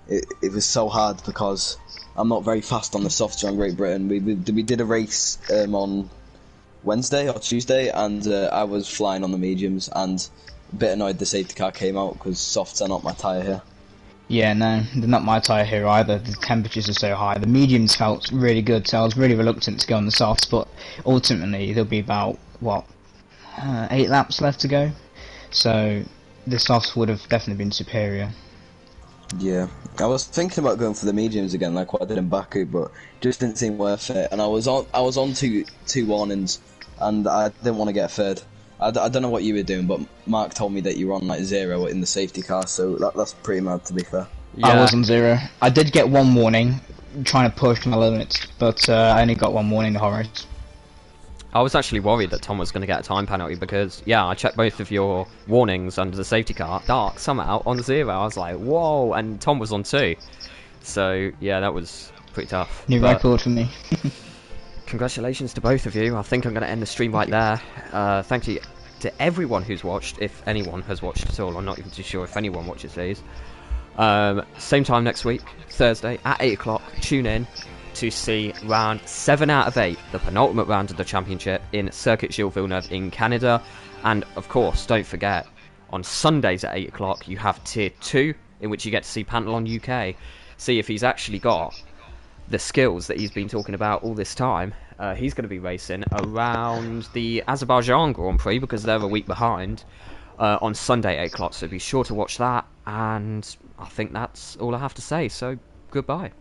it was so hard because I'm not very fast on the softs on Great Britain. We did a race on Wednesday or Tuesday, and I was flying on the mediums, and a bit annoyed the safety car came out because softs are not my tyre here. Yeah, no, they're not my tyre here either. The temperatures are so high. The mediums felt really good, so I was really reluctant to go on the softs, but ultimately there'll be about, 8 laps left to go. So the softs would have definitely been superior. Yeah, I was thinking about going for the mediums again, like what I did in Baku, but just didn't seem worth it. And I was on two warnings, and I didn't want to get third. I don't know what you were doing, but Mark told me that you were on like 0 in the safety car, so that's pretty mad, to be fair. Yeah. I was on 0. I did get 1 warning, trying to push my limits, but I only got 1 warning the whole race. I was actually worried that Tom was going to get a time penalty because, yeah, I checked both of your warnings under the safety car. Dark, somehow, on 0. I was like, whoa, and Tom was on 2. So, yeah, that was pretty tough. New record for me. Congratulations to both of you. I think I'm going to end the stream right there. Thank you to everyone who's watched, if anyone has watched at all. I'm not even too sure if anyone watches these. Same time next week, Thursday, at 8 o'clock. Tune in to see round 7 out of 8, the penultimate round of the championship in Circuit Gilles Villeneuve in Canada. And of course, don't forget, on Sundays at 8 o'clock you have Tier 2, in which you get to see Pantalon UK, see if he's actually got the skills that he's been talking about all this time. He's going to be racing around the Azerbaijan Grand Prix because they're a week behind on Sunday 8 o'clock, so be sure to watch that. And I think that's all I have to say, so goodbye.